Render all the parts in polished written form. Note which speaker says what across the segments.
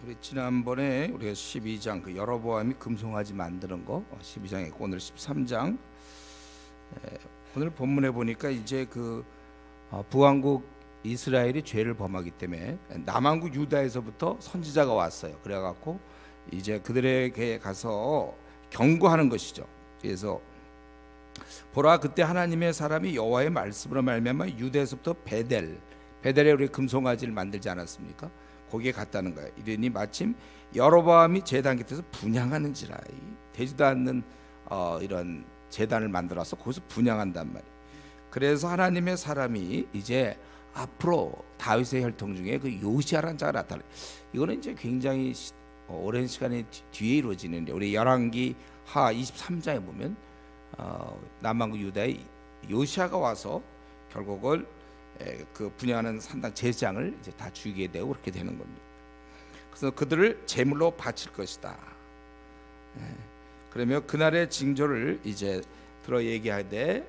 Speaker 1: 우리 지난번에 우리가 12장 그 여로보암이 금송아지 만드는 거 12장에 오늘 13장 오늘 본문에 보니까 이제 그 북왕국 이스라엘이 죄를 범하기 때문에 남왕국 유다에서부터 선지자가 왔어요. 그래갖고 이제 그들에게 가서 경고하는 것이죠. 그래서 보라, 그때 하나님의 사람이 여호와의 말씀으로 말미암아 유다에서부터 베델에 우리 금송아지를 만들지 않았습니까? 거기에 갔다는 거예요. 이러니 마침 여로보암이 제단 곁에서 분향하는지라, 되지도 않는 이런 제단을 만들어서 거기서 분향한단 말이에요. 그래서 하나님의 사람이 이제 앞으로 다윗의 혈통 중에 그 요시아라는 자가 나타나요. 이거는 이제 굉장히 오랜 시간이 뒤에 이루어지는, 우리 열왕기 하 23장에 보면 남왕국 유다의 요시아가 와서 결국을 그 분양하는 산당 제장을 이제 다 죽이게 되고 그렇게 되는 겁니다. 그래서 그들을 제물로 바칠 것이다. 그러면 그날의 징조를 이제 들어 얘기하되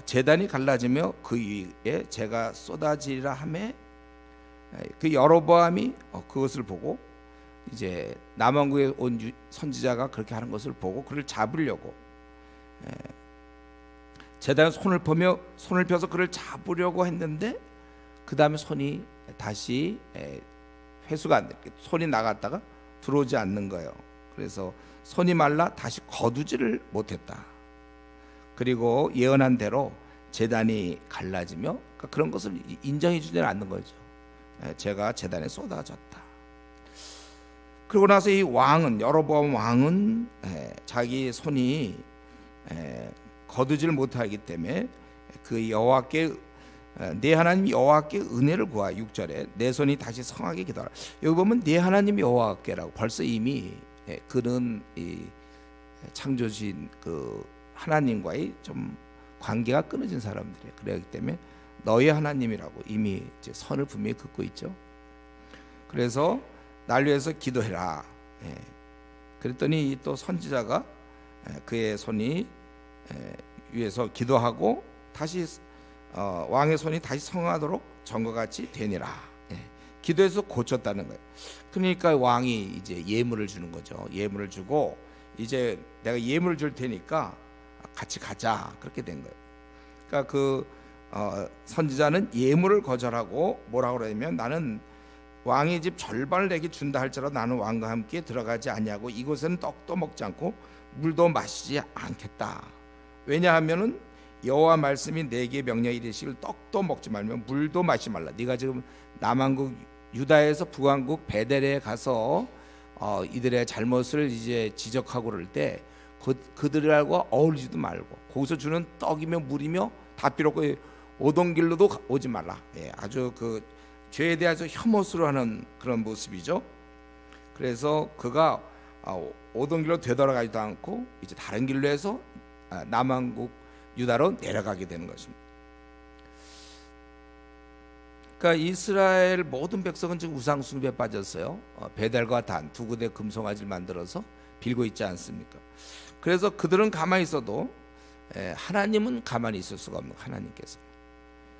Speaker 1: 제단이 갈라지며 그 위에 재가 쏟아지리라 하매, 그 여로보암이 그것을 보고 이제 남왕국에 온 선지자가 그렇게 하는 것을 보고 그를 잡으려고 제단에 손을 펴서 그를 잡으려고 했는데 그 다음에 손이 다시 회수가 안 돼. 손이 나갔다가 들어오지 않는 거예요. 그래서 손이 말라 다시 거두지를 못했다. 그리고 예언한 대로 제단이 갈라지며, 그러니까 그런 것을 인정해 주지 않는 거죠. 제가 제단에 쏟아졌다. 그러고 나서 이 왕은, 여로보암 왕은 자기 손이 거두지를 못하기 때문에 그 여호와께, 내 하나님 여호와께 은혜를 구하. 6절에 내 손이 다시 성하게 기도하라. 여기 보면 내 하나님 여호와께라고 벌써 이미 그는 이 창조주인 그 하나님과의 좀 관계가 끊어진 사람들이에요. 그렇기 때문에 너의 하나님이라고 이미 이제 선을 분명히 긋고 있죠. 그래서 날 위해서 기도해라. 그랬더니 또 선지자가 그의 손이 위해서 기도하고 다시 왕의 손이 다시 성하도록 전과 같이 되니라. 기도해서 고쳤다는 거예요. 그러니까 왕이 이제 예물을 주는 거죠. 예물을 주고 이제 내가 예물을 줄 테니까 같이 가자, 그렇게 된 거예요. 그러니까 그 선지자는 예물을 거절하고 뭐라고 그러냐면, 나는 왕의 집 절반을 내게 준다 할지라도 나는 왕과 함께 들어가지 아니하고 이곳에는 떡도 먹지 않고 물도 마시지 않겠다. 왜냐하면은 여호와 말씀이 내게 명령이 이르시길 떡도 먹지 말며 물도 마시지 말라. 네가 지금 남왕국 유다에서 북왕국 베델에 가서 이들의 잘못을 이제 지적하고 그럴 때 그들하고 어울리지도 말고 거기서 주는 떡이며 물이며 다 필요 없고 오던 길로도 오지 말라. 아주 그 죄에 대해서 혐오스러워 하는 그런 모습이죠. 그래서 그가 오던 길로 되돌아가지도 않고 이제 다른 길로 해서 남왕국 유다로 내려가게 되는 것입니다. 그러니까 이스라엘 모든 백성은 지금 우상 숭배에 빠졌어요. 베델과 단 두 군데 금송아지를 만들어서 빌고 있지 않습니까? 그래서 그들은 가만히 있어도 하나님은 가만히 있을 수가 없는 하나님께서.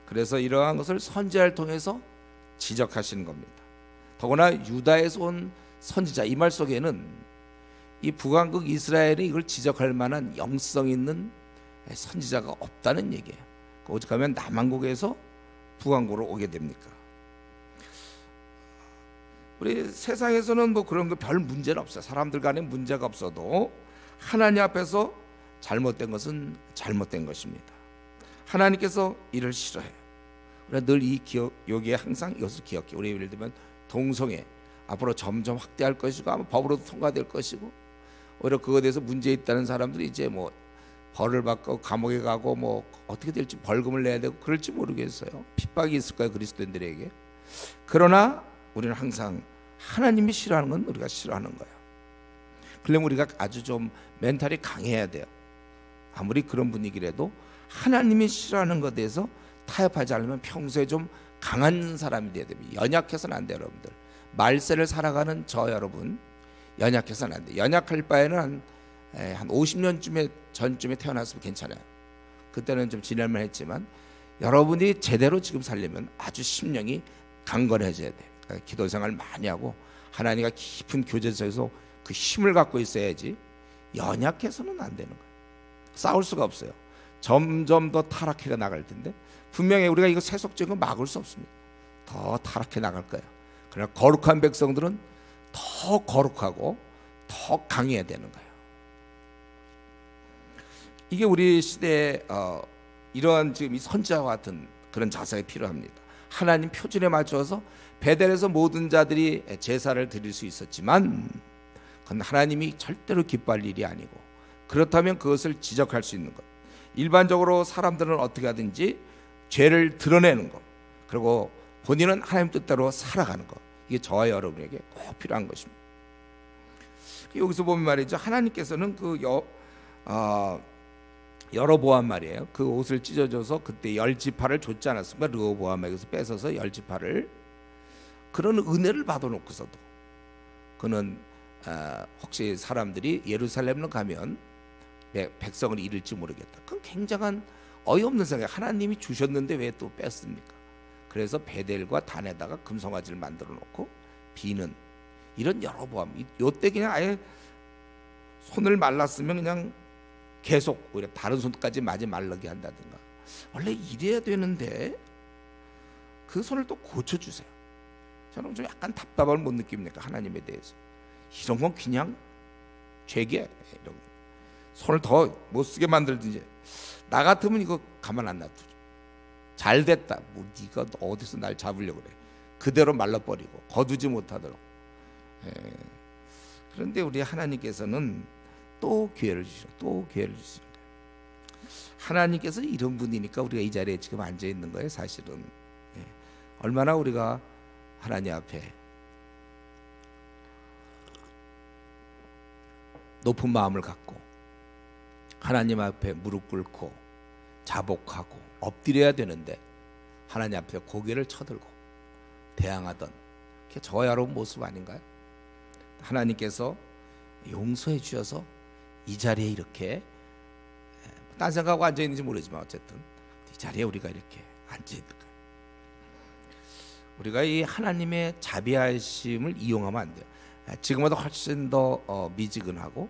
Speaker 1: 그래서 이러한 것을 선지자를 통해서 지적하시는 겁니다. 더구나 유다에서 온 선지자, 이 말 속에는 이 북왕국 이스라엘이 이걸 지적할 만한 영성 있는 선지자가 없다는 얘기예요. 오직하면 남왕국에서 북왕국으로 오게 됩니까? 우리 세상에서는 뭐 그런 거 별 문제는 없어요. 사람들 간에 문제가 없어도 하나님 앞에서 잘못된 것은 잘못된 것입니다. 하나님께서 이를 싫어해요. 우리가 늘 이 여기에 항상 이것을 기억해. 우리 예를 들면 동성애 앞으로 점점 확대할 것이고 아마 법으로도 통과될 것이고, 오히려 그거에 대해서 문제 있다는 사람들이 이제 뭐 벌을 받고 감옥에 가고 뭐 어떻게 될지 벌금을 내야 되고 그럴지 모르겠어요. 핍박이 있을 거예요, 그리스도인들에게. 그러나 우리는 항상 하나님이 싫어하는 건 우리가 싫어하는 거예요. 그러면 우리가 아주 좀 멘탈이 강해야 돼요. 아무리 그런 분위기라도 하나님이 싫어하는 것에 대해서 타협하지 않으면 평소에 좀 강한 사람이 돼야 됩니다. 연약해서는 안 돼요, 여러분들. 말세를 살아가는 저 여러분, 연약해서는 안 돼요. 연약할 바에는 한 50년 전쯤에 태어났으면 괜찮아요. 그때는 좀 지낼만 했지만 여러분이 제대로 지금 살려면 아주 심령이 강건해져야 돼요. 기도 생활 많이 하고 하나님과 깊은 교제 속에서 그 힘을 갖고 있어야지 연약해서는 안 되는 거예요. 싸울 수가 없어요. 점점 더 타락해 나갈 텐데 분명히 우리가 이거 세속적인 거 막을 수 없습니다. 더 타락해 나갈 거예요. 그러나 거룩한 백성들은 더 거룩하고 더 강해야 되는 거예요. 이게 우리 시대에 이러한 지금 이 선지자와 같은 그런 자세가 필요합니다. 하나님 표준에 맞춰서 베델에서 모든 자들이 제사를 드릴 수 있었지만 그건 하나님이 절대로 기뻐할 일이 아니고, 그렇다면 그것을 지적할 수 있는 것, 일반적으로 사람들은 어떻게 하든지 죄를 드러내는 것, 그리고 본인은 하나님 뜻대로 살아가는 것, 이게 저와 여러분에게 꼭 필요한 것입니다. 여기서 보면 말이죠, 하나님께서는 여로보암 말이에요, 그 옷을 찢어줘서 그때 10지파를 줬지 않았습니까? 르호보암에게서 뺏어서 10지파를. 그런 은혜를 받아놓고서도 그는 혹시 사람들이 예루살렘으로 가면 백성을 잃을지 모르겠다, 그건 굉장한 어이없는 생각. 하나님이 주셨는데 왜 또 뺐습니까? 그래서 베델과 단에다가 금송아지를 만들어 놓고 비는 이런 여로보암, 요때 그냥 아예 손을 말랐으면 그냥 계속 오히려 다른 손까지 마지 말라게 한다든가, 원래 이래야 되는데 그 손을 또 고쳐주세요. 저는 좀 약간 답답함을 못 느낍니까? 하나님에 대해서 이런 건 그냥 죄게, 이런 손을 더 못 쓰게 만들든지. 나 같으면 이거 가만 안 놔두죠. 잘 됐다, 뭐 네가 어디서 날 잡으려고 그래, 그대로 말라버리고 거두지 못하도록. 그런데 우리 하나님께서는 또 기회를 주시고 또 기회를 주시는 거예요. 하나님께서 이런 분이니까 우리가 이 자리에 지금 앉아 있는 거예요. 사실은 얼마나 우리가 하나님 앞에 높은 마음을 갖고 하나님 앞에 무릎 꿇고 자복하고 엎드려야 되는데 하나님 앞에 고개를 쳐들고 대항하던 그게 저와 여러분 모습 아닌가요? 하나님께서 용서해 주셔서 이 자리에 이렇게, 딴 생각하고 앉아 있는지 모르지만 어쨌든 이 자리에 우리가 이렇게 앉아 있는 거예요. 우리가 이 하나님의 자비하심을 이용하면 안 돼요. 지금보다 훨씬 더 미지근하고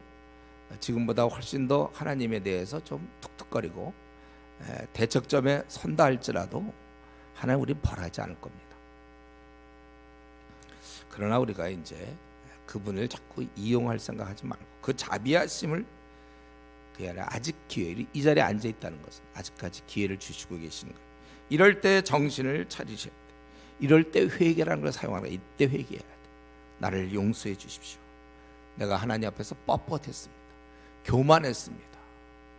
Speaker 1: 지금보다 훨씬 더 하나님에 대해서 좀 툭툭거리고 대척점에 선다 할지라도 하나님 우리 벌하지 않을 겁니다. 그러나 우리가 이제 그분을 자꾸 이용할 생각하지 말고 그 자비하심을, 그게 아니라 아직 기회를, 이 자리에 앉아 있다는 것은 아직까지 기회를 주시고 계시는 거예요. 이럴 때 정신을 차리셔야 돼. 이럴 때 회개라는 걸 사용하라. 이때 회개해야 돼. 나를 용서해 주십시오. 내가 하나님 앞에서 뻣뻣했습니다. 교만했습니다.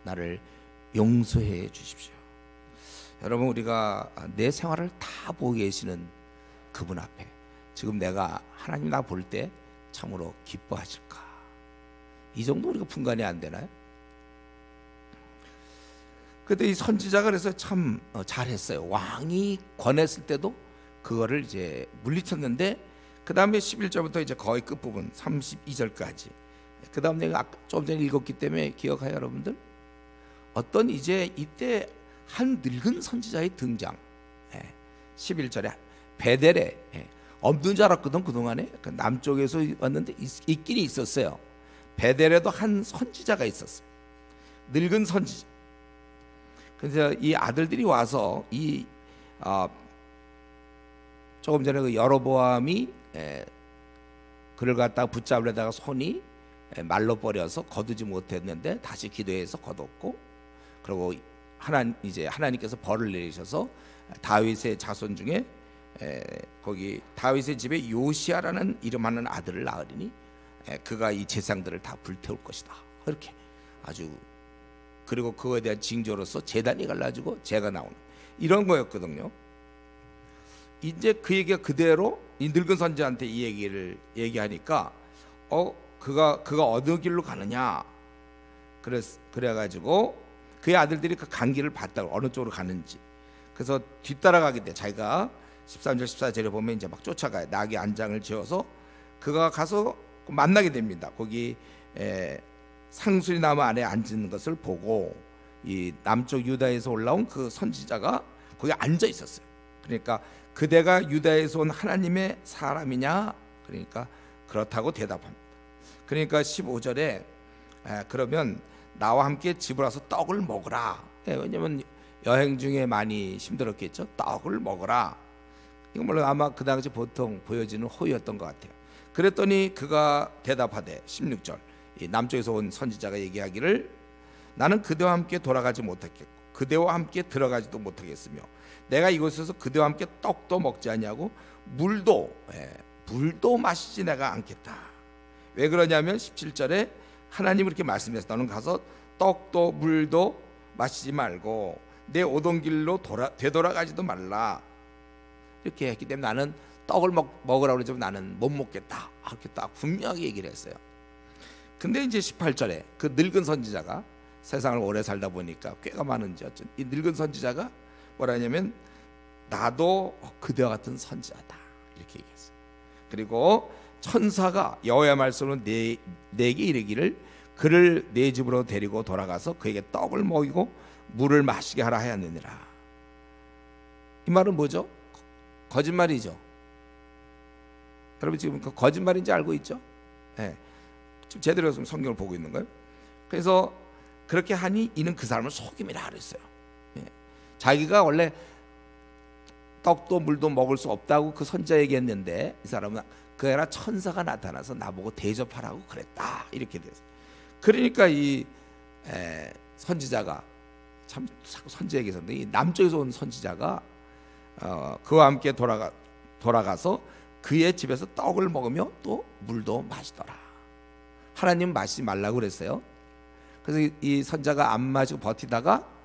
Speaker 1: 나를 용서해 주십시오. 여러분, 우리가 내 생활을 다 보고 계시는 그분 앞에 지금 내가 하나님 나 볼 때 참으로 기뻐하실까? 이 정도 우리가 분간이 안 되나요? 그때 이 선지자가 그래서 참 잘했어요. 왕이 권했을 때도 그거를 이제 물리쳤는데, 그 다음에 11절부터 이제 거의 끝부분 32절까지, 그 다음 내가 좀 전에 읽었기 때문에 기억해요, 여러분들. 어떤 이제 이때 한 늙은 선지자의 등장. 11절에 베델에 없는 줄 알았거든. 그동안에 남쪽에서 왔는데 있긴 있었어요. 베델에도 한 선지자가 있었어요. 늙은 선지자. 그래서 이 아들들이 와서 조금 전에 그 여로보암이 그를 갖다가 붙잡으려다가 손이 말로 버려서 거두지 못했는데 다시 기도해서 거뒀고, 그리고 이제 하나님께서 벌을 내리셔서 다윗의 자손 중에 거기 다윗의 집에 요시아라는 이름하는 아들을 낳으리니 그가 이 제사장들을 다 불태울 것이다. 이렇게 아주, 그리고 그거에 대한 징조로서 제단이 갈라지고 재가 나오는 이런 거였거든요. 이제 그 얘기가 그대로 이 늙은 선지한테 이 얘기를 얘기하니까 그가 어느 길로 가느냐, 그래가지고 그의 아들들이 그 간길을 봤다고, 어느 쪽으로 가는지. 그래서 뒤따라가게 돼. 자기가 13절 14절에 보면 이제 막 쫓아가요. 낙에 안장을 지어서 그가 가서 만나게 됩니다. 거기 상수리 나무 안에 앉은 것을 보고 이 남쪽 유다에서 올라온 그 선지자가 거기 앉아 있었어요. 그러니까 그대가 유다에서 온 하나님의 사람이냐? 그러니까 그렇다고 대답합니다. 그러니까 15절에 그러면 나와 함께 집으로 와서 떡을 먹으라. 왜냐면 여행 중에 많이 힘들었겠죠. 떡을 먹으라. 이거 물론 아마 그 당시 보통 보여지는 호의였던 것 같아요. 그랬더니 그가 대답하되 16절 이 남쪽에서 온 선지자가 얘기하기를 나는 그대와 함께 돌아가지 못하겠고 그대와 함께 들어가지도 못하겠으며 내가 이곳에서 그대와 함께 떡도 먹지 아니하고 물도 마시지 내가 않겠다. 왜 그러냐면 17절에 하나님이 이렇게 말씀해서 너는 가서 떡도 물도 마시지 말고 내 오던 길로 되돌아가지도 말라. 이렇게 했기 때문에 나는 떡을 먹으라고 그러지만 나는 못 먹겠다. 이렇게 딱 분명하게 얘기를 했어요. 근데 이제 18절에 그 늙은 선지자가 세상을 오래 살다 보니까 꽤가 많은지 어쩐 이 늙은 선지자가 뭐라 하냐면 나도 그대와 같은 선지자다. 이렇게 얘기했어요. 그리고 천사가 여호와의 말씀으로 내게 이르기를 그를 내 집으로 데리고 돌아가서 그에게 떡을 먹이고 물을 마시게 하라 하였느니라. 이 말은 뭐죠? 거짓말이죠. 여러분 지금 그 거짓말인지 알고 있죠? 지금 제대로 성경을 보고 있는 거예요. 그래서 그렇게 하니 이는 그 사람을 속임이라 그랬어요. 자기가 원래 떡도 물도 먹을 수 없다고 그 선지자에게 했는데 이 사람은 그게 아니라 천사가 나타나서 나보고 대접하라고 그랬다. 이렇게 됐어요. 그러니까 이 선지자가 참 선지 얘기했는데 이 남쪽에서 온 선지자가 그와 함께 돌아가서 그의 집에서 떡을 먹으며 또 물도 마시더라. 하나님 마시지 말라고 그랬어요. 그래서 이 선지자가 안 마시고 버티다가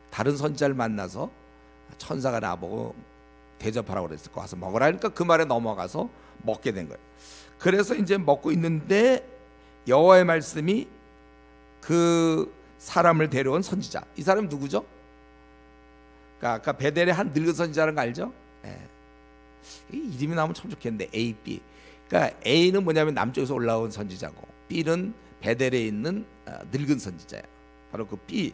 Speaker 1: 다른 선지자를 만나서 천사가 나보고 대접하라고 그랬을 거 와서 먹으라 하니까 그 말에 넘어가서 먹게 된 거예요. 그래서 이제 먹고 있는데 여호와의 말씀이 그 사람을 데려온 선지자. 이 사람이 누구죠? 그러니까 아까 베델의 한 늙은 선지자라는 거 알죠? 이 이름이 나오면 참 좋겠는데 A, B. 그러니까 A는 뭐냐면 남쪽에서 올라온 선지자고 B는 베델에 있는 늙은 선지자예요. 바로 그 B.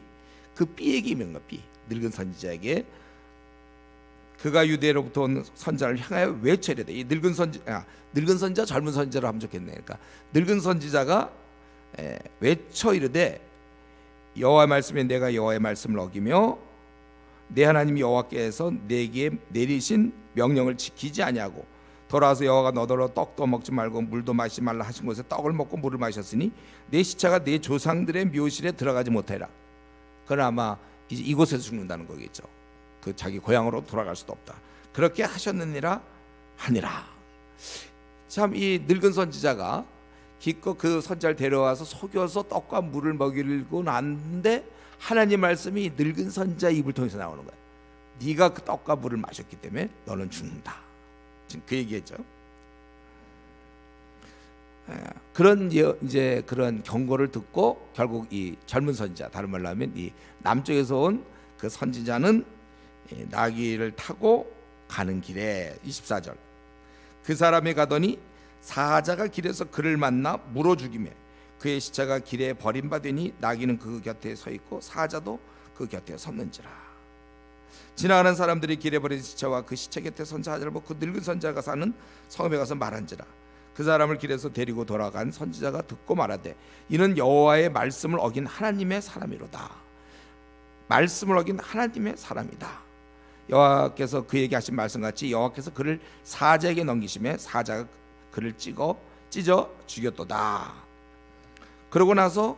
Speaker 1: 그 B에게 있는 거 B. 늙은 선지자에게 그가 유대로부터 온 선지자를 향하여 외쳐 이르되 이 늙은 선지자 젊은 선지자로 하면 좋겠네. 그러니까 늙은 선지자가 외쳐 이르되 여호와의 말씀에 내가 여호와의 말씀을 어기며 내 하나님 여호와께서 내게 내리신 명령을 지키지 아니하고 돌아와서 여호와가 너더러 떡도 먹지 말고 물도 마시지 말라 하신 곳에 떡을 먹고 물을 마셨으니 내 시체가 내 조상들의 묘실에 들어가지 못하리라. 그건 아마 이곳에서 죽는다는 거겠죠. 그 자기 고향으로 돌아갈 수도 없다. 그렇게 하셨느니라 하니라. 참 이 늙은 선지자가 기껏 그 선지자를 데려와서 속여서 떡과 물을 먹이고 났는데 하나님 말씀이 늙은 선지자 입을 통해서 나오는 거야. 네가 그 떡과 물을 마셨기 때문에 너는 죽는다. 지금 그 얘기했죠. 그런 이제 그런 경고를 듣고 결국 이 젊은 선지자, 다른 말로 하면 이 남쪽에서 온 그 선지자는 나귀를 타고 가는 길에 24절 그 사람이 가더니 사자가 길에서 그를 만나 물어 죽이매 그의 시체가 길에 버림받으니 나귀는 그 곁에 서 있고 사자도 그 곁에 섰는지라. 지나가는 사람들이 길에 버린 시체와 그 시체 곁에 선 사자를 보고 그 늙은 선지자가 사는 성읍에 가서 말한지라. 그 사람을 길에서 데리고 돌아간 선지자가 듣고 말하되 이는 여호와의 말씀을 어긴 하나님의 사람이로다. 말씀을 어긴 하나님의 사람이다. 여호와께서 그에게 하신 말씀같이 여호와께서 그를 사자에게 넘기심에 사자가 그를 찢어 죽였도다. 그러고 나서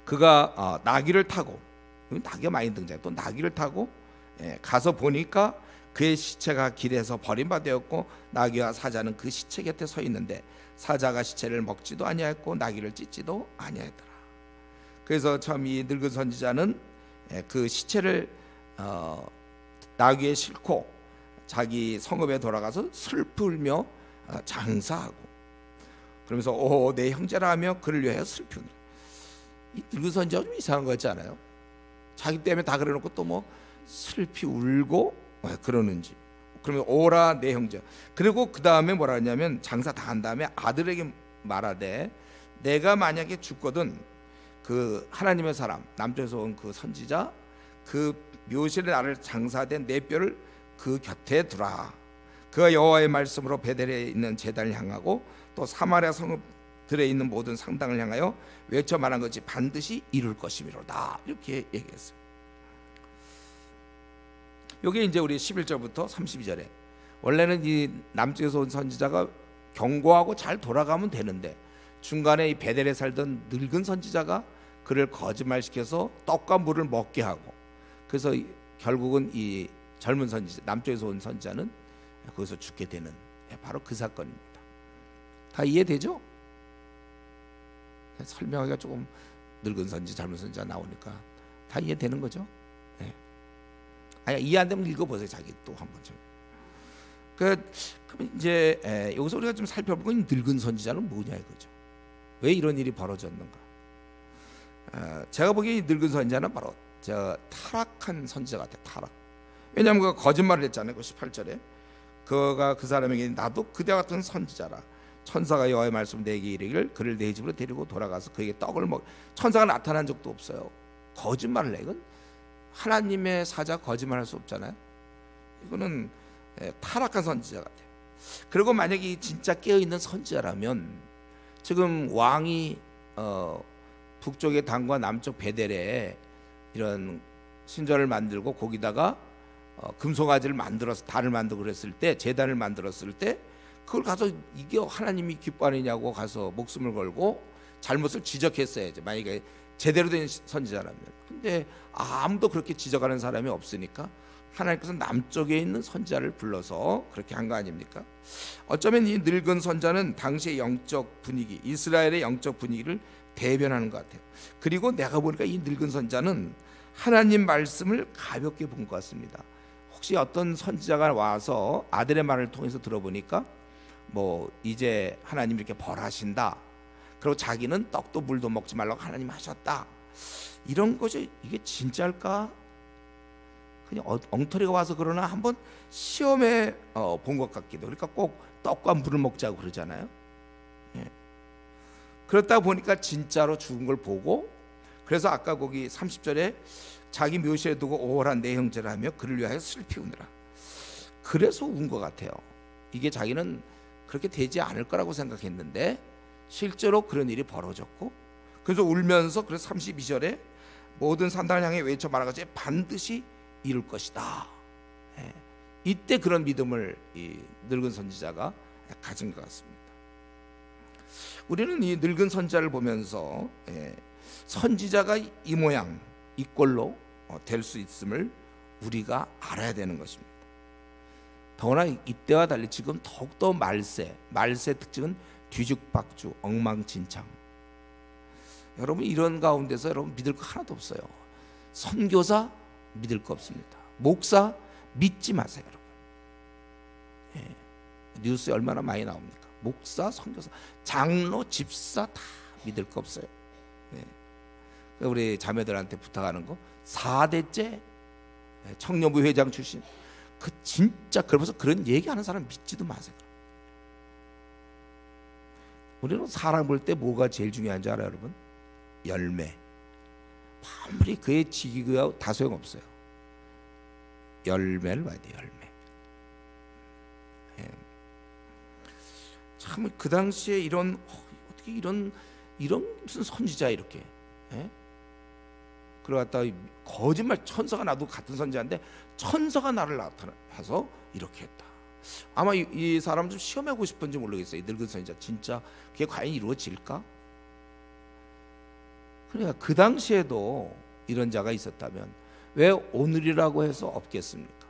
Speaker 1: 그가 나귀를 타고 나귀가 많이 등장해. 또 나귀를 타고 가서 보니까 그의 시체가 길에서 버림받았고 나귀와 사자는 그 시체 곁에 서 있는데 사자가 시체를 먹지도 아니하였고 나귀를 찢지도 아니하였더라. 그래서 참 이 늙은 선지자는 그 시체를 나귀에 싣고 자기 성읍에 돌아가서 슬프며 장사하고 그러면서 내 형제라 하며 그를 위하여 슬프니. 이 늙은 선지자가 좀 이상한 거 같지 않아요? 자기 때문에 다 그래놓고 또 뭐 슬피 울고 그러는지. 그러면 오라 내 형제. 그리고 그 다음에 뭐라 하냐면 장사 다 한 다음에 아들에게 말하되 내가 만약에 죽거든 그 하나님의 사람 남쪽에서 온 그 선지자 그 묘실에 나를 장사된 내 뼈를 그 곁에 두라. 그가 여호와의 말씀으로 베델에 있는 제단을 향하고 또 사마리아 성읍들에 있는 모든 상당을 향하여 외쳐 말한 것이 반드시 이룰 것이미로다. 이렇게 얘기했어요. 여기 이제 우리 11절부터 32절에 원래는 이 남쪽에서 온 선지자가 경고하고 잘 돌아가면 되는데 중간에 이 베델에 살던 늙은 선지자가 그를 거짓말시켜서 떡과 물을 먹게 하고 그래서 결국은 이 젊은 선지자, 남쪽에서 온 선지자는 거기서 죽게 되는 바로 그 사건입니다. 다 이해되죠? 설명하기가 조금 늙은 선지, 젊은 선지자 나오니까 다 이해되는 거죠? 네. 아니 이해 안 되면 읽어보세요. 자기 또 한 번 좀. 그럼 이제 여기서 우리가 좀 살펴볼 건 늙은 선지자는 뭐냐 이거죠. 왜 이런 일이 벌어졌는가? 제가 보기에 늙은 선지자는 바로 저 타락한 선지자 같아요. 타락. 왜냐하면 그가 거짓말을 했잖아요. 그 18절에 그가 그 사람에게 나도 그대와 같은 선지자라. 천사가 여호와의 말씀 내게 이르기를 그를 내 집으로 데리고 돌아가서 그에게 떡을 먹. 천사가 나타난 적도 없어요. 거짓말을 해. 이건 하나님의 사자 거짓말할 수 없잖아요. 이거는 타락한 선지자 같아요. 그리고 만약에 진짜 깨어있는 선지자라면 지금 왕이 북쪽의 단과 남쪽 베델에 이런 신전을 만들고 거기다가 금송아지를 만들어서 달을 만들고 그랬을 때 제단을 만들었을 때 그걸 가서 이게 하나님이 기뻐하느냐고 가서 목숨을 걸고 잘못을 지적했어야죠. 만약에 제대로 된 선지자라면. 근데 아무도 그렇게 지적하는 사람이 없으니까 하나님께서 남쪽에 있는 선지자를 불러서 그렇게 한 거 아닙니까? 어쩌면 이 늙은 선지자는 당시의 영적 분위기, 이스라엘의 영적 분위기를 대변하는 것 같아요. 그리고 내가 보니까 이 늙은 선지자는 하나님 말씀을 가볍게 본 것 같습니다. 혹시 어떤 선지자가 와서 아들의 말을 통해서 들어보니까 뭐 이제 하나님 이렇게 벌하신다. 그리고 자기는 떡도 물도 먹지 말라고 하나님 하셨다. 이런 것이 이게 진짜일까? 그냥 엉터리가 와서 그러나 한번 시험해 본 것 같기도. 그러니까 꼭 떡과 물을 먹자고 그러잖아요. 예. 그렇다 보니까 진짜로 죽은 걸 보고 그래서 아까 거기 30절에 자기 묘실에 두고 오월한 내 형제를 하며 그를 위하여 슬피 우느라. 그래서 운 것 같아요. 이게 자기는 그렇게 되지 않을 거라고 생각했는데 실제로 그런 일이 벌어졌고 그래서 울면서 그래서 32절에 모든 산당을 향해 외쳐 말하기를 반드시 이룰 것이다. 예. 이때 그런 믿음을 이 늙은 선지자가 가진 것 같습니다. 우리는 이 늙은 선지자를 보면서 선지자가 이 모양 이 꼴로 될 수 있음을 우리가 알아야 되는 것입니다. 더구나 이때와 달리 지금 더욱더 말세의 특징은 뒤죽박죽 엉망진창. 여러분 이런 가운데서 여러분 믿을 거 하나도 없어요. 선교사 믿을 거 없습니다. 목사 믿지 마세요, 여러분. 예. 뉴스에 얼마나 많이 나옵니까? 목사, 선교사, 장로, 집사 다 믿을 거 없어요. 예. 우리 자매들한테 부탁하는 거 4대째 청년부 회장 출신 그 진짜 그러면서 그런 얘기하는 사람 믿지도 마세요. 우리는 사람 볼 때 뭐가 제일 중요한지 알아요, 여러분? 열매. 아무리 그의 지기가 다 소용없어요. 열매를 봐야 돼요. 열매. 예. 참 그 당시에 이런 어떻게 이런 무슨 선지자 이렇게 그러다 거짓말 천사가 나도 같은 선지자인데 천사가 나를 나타나서 이렇게 했다. 아마 이 사람 좀 시험하고 싶은지 모르겠어요. 이 늙은 선지자 진짜 그게 과연 이루어질까? 그러니까 그 당시에도 이런 자가 있었다면 왜 오늘이라고 해서 없겠습니까?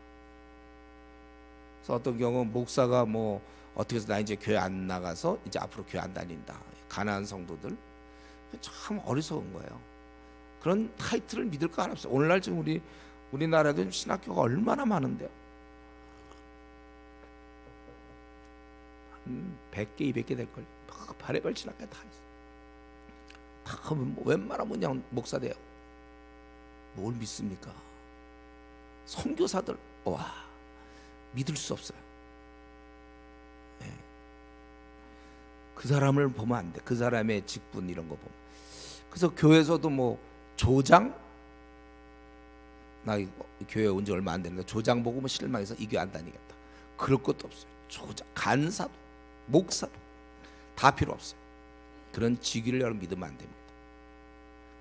Speaker 1: 그래서 어떤 경우 목사가 뭐 어떻게 해서 나 이제 교회 안 나가서 이제 앞으로 교회 안 다닌다. 가난한 성도들 참 어리석은 거예요. 그런 타이틀을 믿을 거 하나 없어요. 오늘날 지금 우리나라도 신학교가 얼마나 많은데요. 100개, 200개 될 걸요. 발해발 신학교 다 있어. 다 웬만하면 그냥 목사 돼요. 뭘 믿습니까? 선교사들 와 믿을 수 없어요. 네. 그 사람을 보면 안 돼. 그 사람의 직분 이런 거 보면. 그래서 교회에서도 뭐 조장 나 이거 교회 온 지 얼마 안 됐는데 조장 보고 뭐 실망해서 이 교회 안 다니겠다. 그럴 것도 없어요. 조장, 간사도 목사도 다 필요 없어요. 그런 직위를 여러분 믿으면 안 됩니다.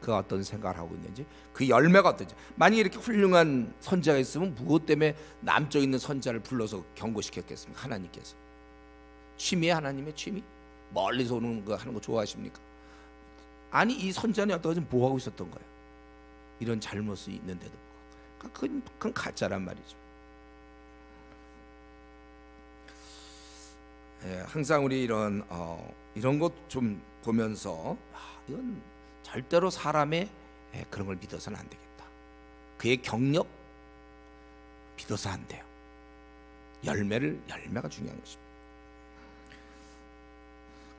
Speaker 1: 그가 어떤 생각을 하고 있는지, 그 열매가 어떤지. 만약에 이렇게 훌륭한 선지자가 있으면 무엇 때문에 남쪽 있는 선지자를 불러서 경고시켰겠습니까? 하나님께서. 취미에 하나님의 취미? 멀리서 오는 거 하는 거 좋아하십니까? 아니, 이 선지자는 어떤 뭐 하고 있었던 거예요? 이런 잘못이 있는데도 그건 가짜란 말이죠. 예, 항상 우리 이런 것 좀 보면서 이건 절대로 사람의 그런 걸 믿어서는 안 되겠다. 그의 경력 믿어서 안 돼요. 열매가 중요한 것입니다.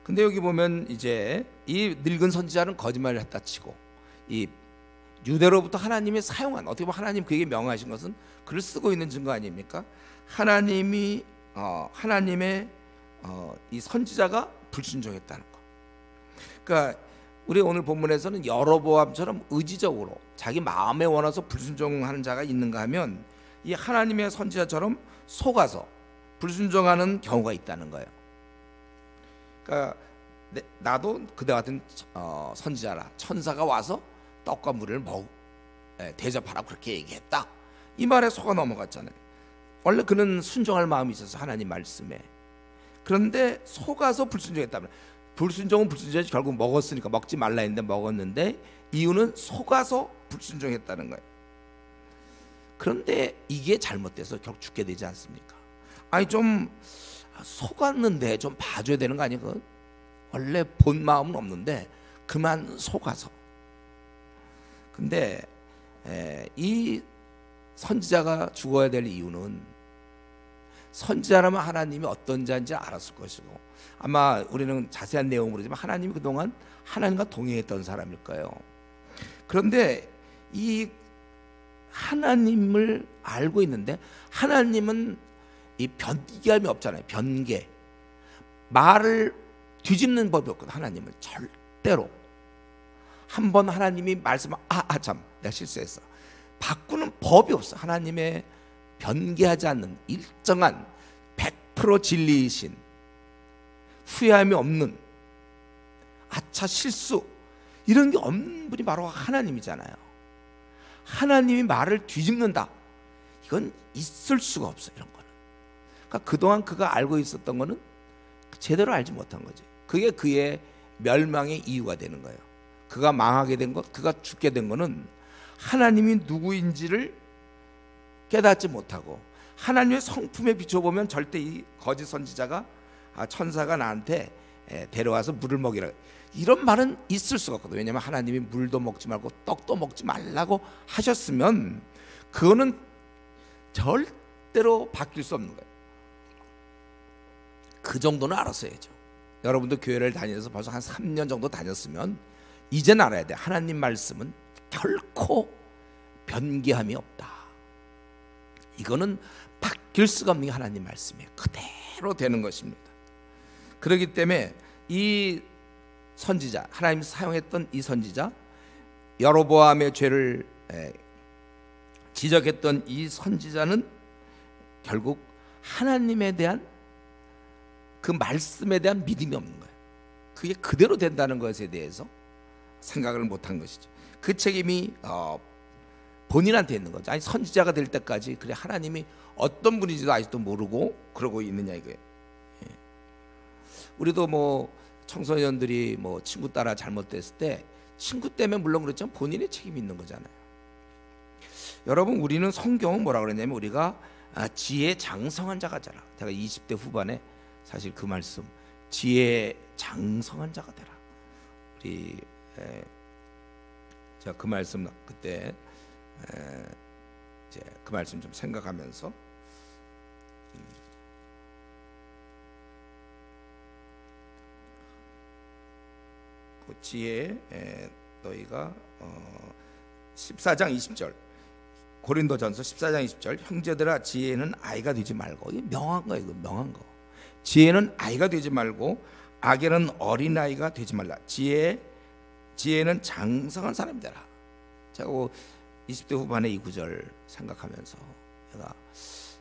Speaker 1: 근데 여기 보면 이제 이 늙은 선지자는 거짓말을 했다 치고, 이 유대로부터 하나님이 사용한, 어떻게 보면 하나님 그에게 명하신 것은 글을 쓰고 있는 증거 아닙니까? 하나님의 이 선지자가 불순종했다는 거. 그러니까 우리 오늘 본문에서는 여로보암처럼 의지적으로 자기 마음에 원해서 불순종하는 자가 있는가 하면, 이 하나님의 선지자처럼 속아서 불순종하는 경우가 있다는 거예요. 그러니까 나도 그대와 같은 선지자라, 천사가 와서 떡과 물을 대접하라 그렇게 얘기했다, 이 말에 속아 넘어갔잖아요. 원래 그는 순종할 마음이 있어서 하나님 말씀에. 그런데 속아서 불순종했다면, 불순종은 불순종이지 결국 먹었으니까, 먹지 말라 했는데 먹었는데, 이유는 속아서 불순종했다는 거예요. 그런데 이게 잘못돼서 결국 죽게 되지 않습니까? 아니, 좀 속았는데 좀 봐줘야 되는 거 아니에요? 그건 원래 본 마음은 없는데 그만 속아서. 근데 이 선지자가 죽어야 될 이유는, 선지자라면 하나님이 어떤 자인지 알았을 것이고, 아마 우리는 자세한 내용을 모르지만 하나님이 그동안 하나님과 동행했던 사람일 거예요. 그런데 이 하나님을 알고 있는데, 하나님은 이 변개함이 없잖아요. 변개, 말을 뒤집는 법이 없거든. 하나님은 절대로 한번 하나님이 말씀을 참 내가 실수했어, 바꾸는 법이 없어. 하나님의 변개하지 않는 일정한 100% 진리이신, 후회함이 없는, 아차 실수 이런 게 없는 분이 바로 하나님이잖아요. 하나님이 말을 뒤집는다, 이건 있을 수가 없어, 이런 거는. 그러니까 그동안 그가 알고 있었던 거는 제대로 알지 못한 거지. 그게 그의 멸망의 이유가 되는 거예요. 그가 망하게 된 것, 그가 죽게 된 거는 하나님이 누구인지를 깨닫지 못하고, 하나님의 성품에 비춰보면 절대 이 거짓 선지자가 천사가 나한테 데려와서 물을 먹이라, 이런 말은 있을 수가 없거든요. 왜냐하면 하나님이 물도 먹지 말고 떡도 먹지 말라고 하셨으면 그거는 절대로 바뀔 수 없는 거예요. 그 정도는 알았어야죠. 여러분도 교회를 다니면서 벌써 한 3년 정도 다녔으면 이제는 알아야 돼. 하나님 말씀은 결코 변개함이 없다. 이거는 바뀔 수가 없는 게 하나님 말씀이에요. 그대로 되는 것입니다. 그렇기 때문에 이 선지자, 하나님이 사용했던 이 선지자, 여로보암의 죄를 지적했던 이 선지자는 결국 하나님에 대한 그 말씀에 대한 믿음이 없는 거예요. 그게 그대로 된다는 것에 대해서 생각을 못한 것이죠. 그 책임이 본인한테 있는 거죠. 아니, 선지자가 될 때까지 그래 하나님이 어떤 분인지도 아직도 모르고 그러고 있느냐 이거예요. 예. 우리도 뭐 청소년들이 뭐 친구 따라 잘못됐을 때 친구 때문에 물론 그렇지만 본인의 책임이 있는 거잖아요. 여러분, 우리는 성경은 뭐라 그랬냐면, 우리가 지혜 장성한 자가 되라. 제가 20대 후반에 사실 그 말씀, 지혜 장성한 자가 되라. 우리 제가 그 말씀 그때 이제 그 말씀 좀 생각하면서 그 지혜, 너희가 14장 20절, 고린도전서 14장 20절, 형제들아 지혜는 아이가 되지 말고, 이거 명한 거예요. 이거 명한 거. 지혜는 아이가 되지 말고 악에는 어린아이가 되지 말라. 지혜는 장성한 사람이 되라. 제가 20대 후반에 이 구절 생각하면서 내가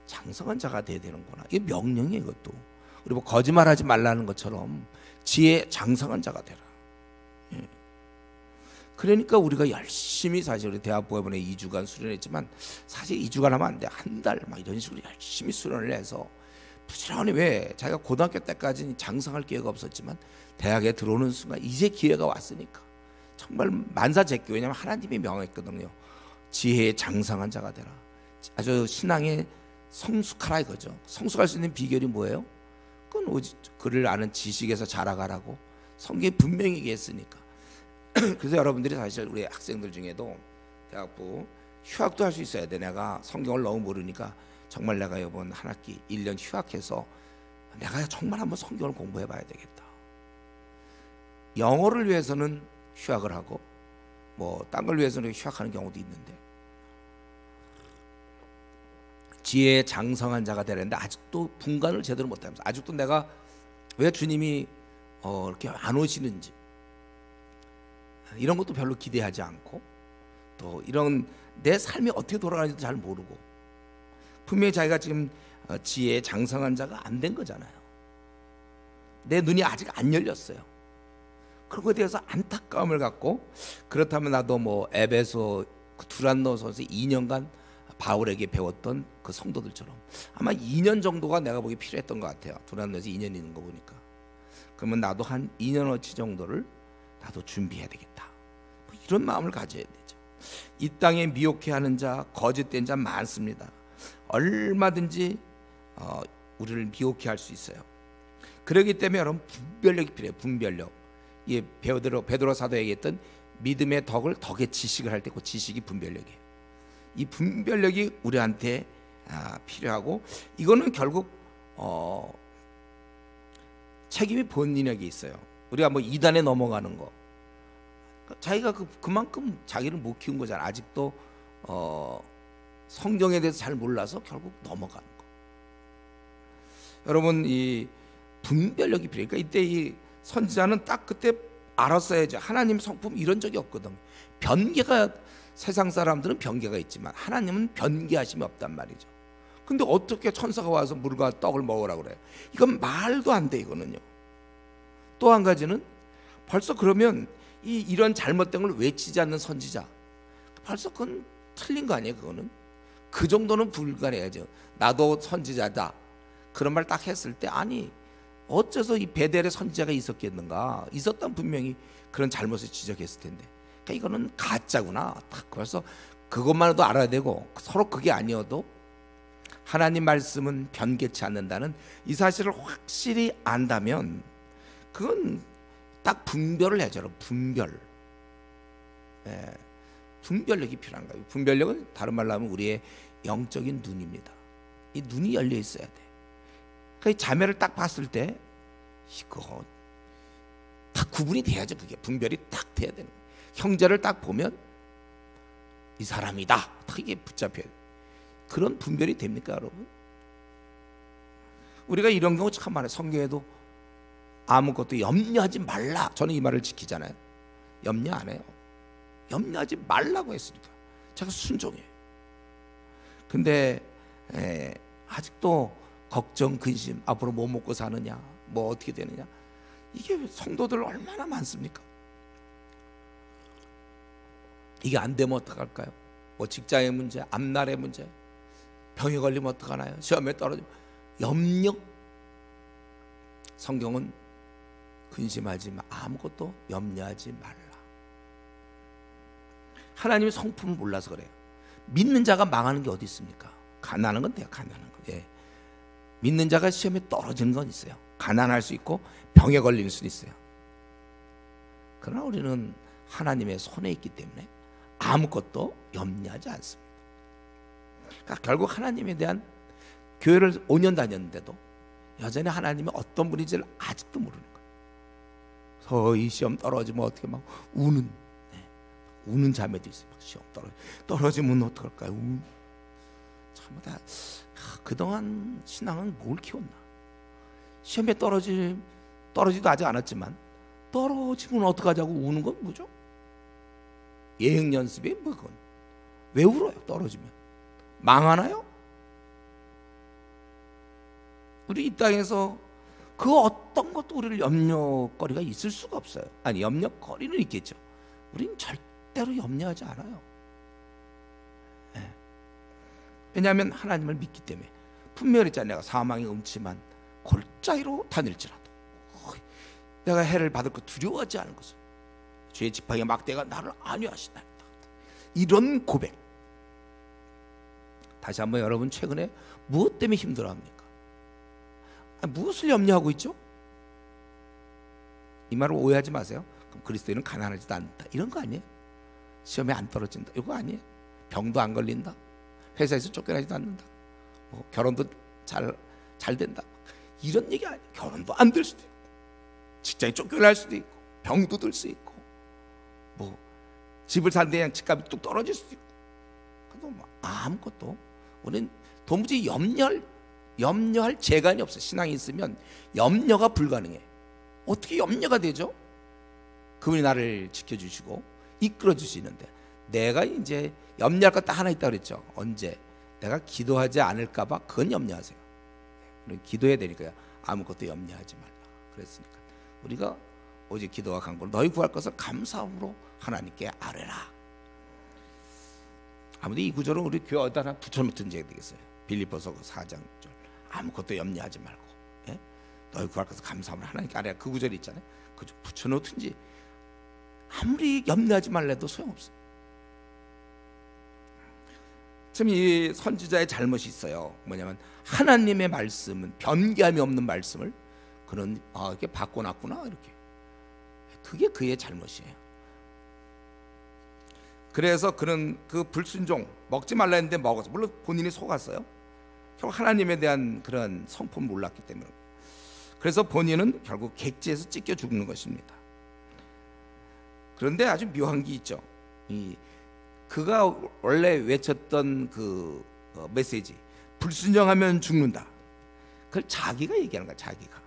Speaker 1: 장성한 자가 돼야 되는구나. 이게 명령이에요. 이것도 우리 뭐 거짓말하지 말라는 것처럼 지혜 장성한 자가 되라. 예. 그러니까 우리가 열심히 사실 우리 대학부에번에 2주간 수련했지만 사실 2주간 하면 안 돼. 한 달 막 이런 식으로 열심히 수련을 해서 부지런히 왜 자기가 고등학교 때까지는 장성할 기회가 없었지만 대학에 들어오는 순간 이제 기회가 왔으니까 정말 만사제끼. 왜냐하면 하나님이 명했거든요. 지혜의 장성한 자가 되라. 아주 신앙의 성숙하라 이거죠. 성숙할 수 있는 비결이 뭐예요? 그건 오직 그를 아는 지식에서 자라가라고 성경이 분명히 얘기했으니까. 그래서 여러분들이 사실 우리 학생들 중에도 대학부 휴학도 할 수 있어야 돼. 내가 성경을 너무 모르니까 정말 내가 이번 한 학기 1년 휴학해서 내가 정말 한번 성경을 공부해 봐야 되겠다. 영어를 위해서는 휴학을 하고 뭐 딴 걸 위해서는 휴학하는 경우도 있는데 지혜에 장성한 자가 되는데 아직도 분간을 제대로 못하면서 아직도 내가 왜 주님이 이렇게 안 오시는지 이런 것도 별로 기대하지 않고 또 이런 내 삶이 어떻게 돌아가는지도 잘 모르고 분명히 자기가 지금 지혜에 장성한 자가 안 된 거잖아요. 내 눈이 아직 안 열렸어요. 그런 것에 대해서 안타까움을 갖고 그렇다면 나도 뭐 에베소 두란노서에서 2년간 바울에게 배웠던 그 성도들처럼 아마 2년 정도가 내가 보기 필요했던 것 같아요. 두란노에서 2년 있는 거 보니까. 그러면 나도 한 2년어치 정도를 나도 준비해야 되겠다. 뭐 이런 마음을 가져야 되죠. 이 땅에 미혹해하는 자, 거짓된 자 많습니다. 얼마든지 우리를 미혹해할 수 있어요. 그렇기 때문에 여러분 분별력이 필요해요. 분별력. 이 베드로 사도 얘기했던 믿음의 덕의 지식을 할 때 그 지식이 분별력이에요. 이 분별력이 우리한테 필요하고 이거는 결국 책임이 본인에게 있어요. 우리가 뭐 이단에 넘어가는 거 자기가 그만큼 자기를 못 키운 거잖아. 아직도 성경에 대해서 잘 몰라서 결국 넘어가는 거. 여러분 이 분별력이 필요해요. 그러니까 이때 이 선지자는 딱 그때 알았어야죠. 하나님 성품 이런 적이 없거든. 변개가 세상 사람들은 변개가 있지만 하나님은 변개하심이 없단 말이죠. 근데 어떻게 천사가 와서 물과 떡을 먹으라고 그래요? 이건 말도 안 돼. 이거는요. 또 한 가지는 벌써 그러면 이런 잘못된 걸 외치지 않는 선지자 벌써 그건 틀린 거 아니에요. 그거는 그 정도는 불가능해야죠. 나도 선지자다 그런 말 딱 했을 때 아니 어째서 이 베델에 선지자가 있었겠는가? 있었던 분명히 그런 잘못을 지적했을 텐데 그러니까 이거는 가짜구나. 딱 벌써 그것만으로도 알아야 되고 서로 그게 아니어도 하나님 말씀은 변개치 않는다는 이 사실을 확실히 안다면 그건 딱 분별을 해야죠. 분별. 예, 분별력이 필요한 거예요. 분별력은 다른 말로 하면 우리의 영적인 눈입니다. 이 눈이 열려 있어야 돼. 그러니까 자매를 딱 봤을 때 이거 딱 구분이 돼야죠. 그게 분별이 딱 돼야 되는 거예요. 형제를 딱 보면 이 사람이다. 딱 이게 붙잡혀야 돼. 그런 분별이 됩니까, 여러분? 우리가 이런 경우 참 많아요. 성경에도 아무것도 염려하지 말라. 저는 이 말을 지키잖아요. 염려 안 해요. 염려하지 말라고 했으니까 제가 순종해요. 근데 아직도 걱정, 근심, 앞으로 뭐 먹고 사느냐, 뭐 어떻게 되느냐, 이게 성도들 얼마나 많습니까? 이게 안 되면 어떡할까요? 뭐 직장의 문제, 앞날의 문제, 병에 걸리면 어떡하나요? 시험에 떨어지면 염려. 성경은 근심하지 마, 아무것도 염려하지 말라. 하나님의 성품을 몰라서 그래요. 믿는 자가 망하는 게 어디 있습니까? 가난한 건 돼요. 가난한 거. 예. 믿는 자가 시험에 떨어지는 건 있어요. 가난할 수 있고 병에 걸릴 수 있어요. 그러나 우리는 하나님의 손에 있기 때문에 아무것도 염려하지 않습니다. 그러니까 결국 하나님에 대한 교회를 5년 다녔는데도 여전히 하나님이 어떤 분인지를 아직도 모르는 거예요. 이 시험 떨어지면 어떻게 막 우는 우는 자매도 있어요. 시험 떨어지면 어떡할까요? 참 다 그동안 신앙은 뭘 키웠나? 시험에 떨어지도 아직 않았지만 떨어지면 어떡하자고 우는 건 뭐죠? 예행 연습이 뭐 그건 왜 울어요? 떨어지면 망하나요? 우리 이 땅에서 그 어떤 것도 우리를 염려거리가 있을 수가 없어요. 아니, 염려거리는 있겠죠. 우리는 절대로 염려하지 않아요. 네. 왜냐하면 하나님을 믿기 때문에. 분명히 그랬잖아요. 내가 사망의 음침한 골짜기로 다닐지라도 내가 해를 받을 것 두려워하지 않은 것을, 죄의 지팡이 막대가 나를 안위하시나이다. 이런 고백. 다시 한번, 여러분 최근에 무엇 때문에 힘들어합니까? 무엇을 염려하고 있죠? 이 말을 오해하지 마세요. 그럼 그리스도인은 가난하지도 않다, 이런 거 아니에요? 시험에 안 떨어진다, 이거 아니에요? 병도 안 걸린다, 회사에서 쫓겨나지도 않는다, 뭐 결혼도 잘 된다, 이런 얘기 아니에요. 결혼도 안 될 수도 있고, 직장에 쫓겨날 수도 있고, 병도 들 수 있고, 뭐 집을 사는데 그냥 집값이 뚝 떨어질 수도 있고, 그래도 뭐 아무것도 우리는 도무지 염려할 재간이 없어. 신앙이 있으면 염려가 불가능해. 어떻게 염려가 되죠? 그분이 나를 지켜주시고 이끌어 주시는데, 내가 이제 염려할 것 딱 하나 있다 그랬죠. 언제? 내가 기도하지 않을까 봐. 그건 염려하세요. 기도해야 되니까요. 아무것도 염려하지 말라 그랬으니까, 우리가 오직 기도와 간구로 너희 구할 것을 감사함으로 하나님께 아뢰라. 아무튼 이 구절은 우리 교회 어디다 하나 붙여놓으면 되겠어요. 빌립보서 4장 6절. 아무것도 염려하지 말고, 예? 너희 구할 것을 감사함으로 하나님께 아뢰라. 그 구절이 있잖아요. 그저 붙여놓든지 아무리 염려하지 말래도 소용없어요. 참 이 선지자의 잘못이 있어요. 뭐냐면 하나님의 말씀은 변개함이 없는 말씀을 그는 이렇게 바꿔놨구나, 이렇게. 그게 그의 잘못이에요. 그래서 그는 그 불순종, 먹지 말라 했는데 먹었어. 물론 본인이 속았어요. 결국 하나님에 대한 그런 성품을 몰랐기 때문에. 그래서 본인은 결국 객지에서 찢겨 죽는 것입니다. 그런데 아주 묘한 게 있죠. 그가 원래 외쳤던 그 메시지, 불순종하면 죽는다, 그걸 자기가 얘기하는 거야. 자기가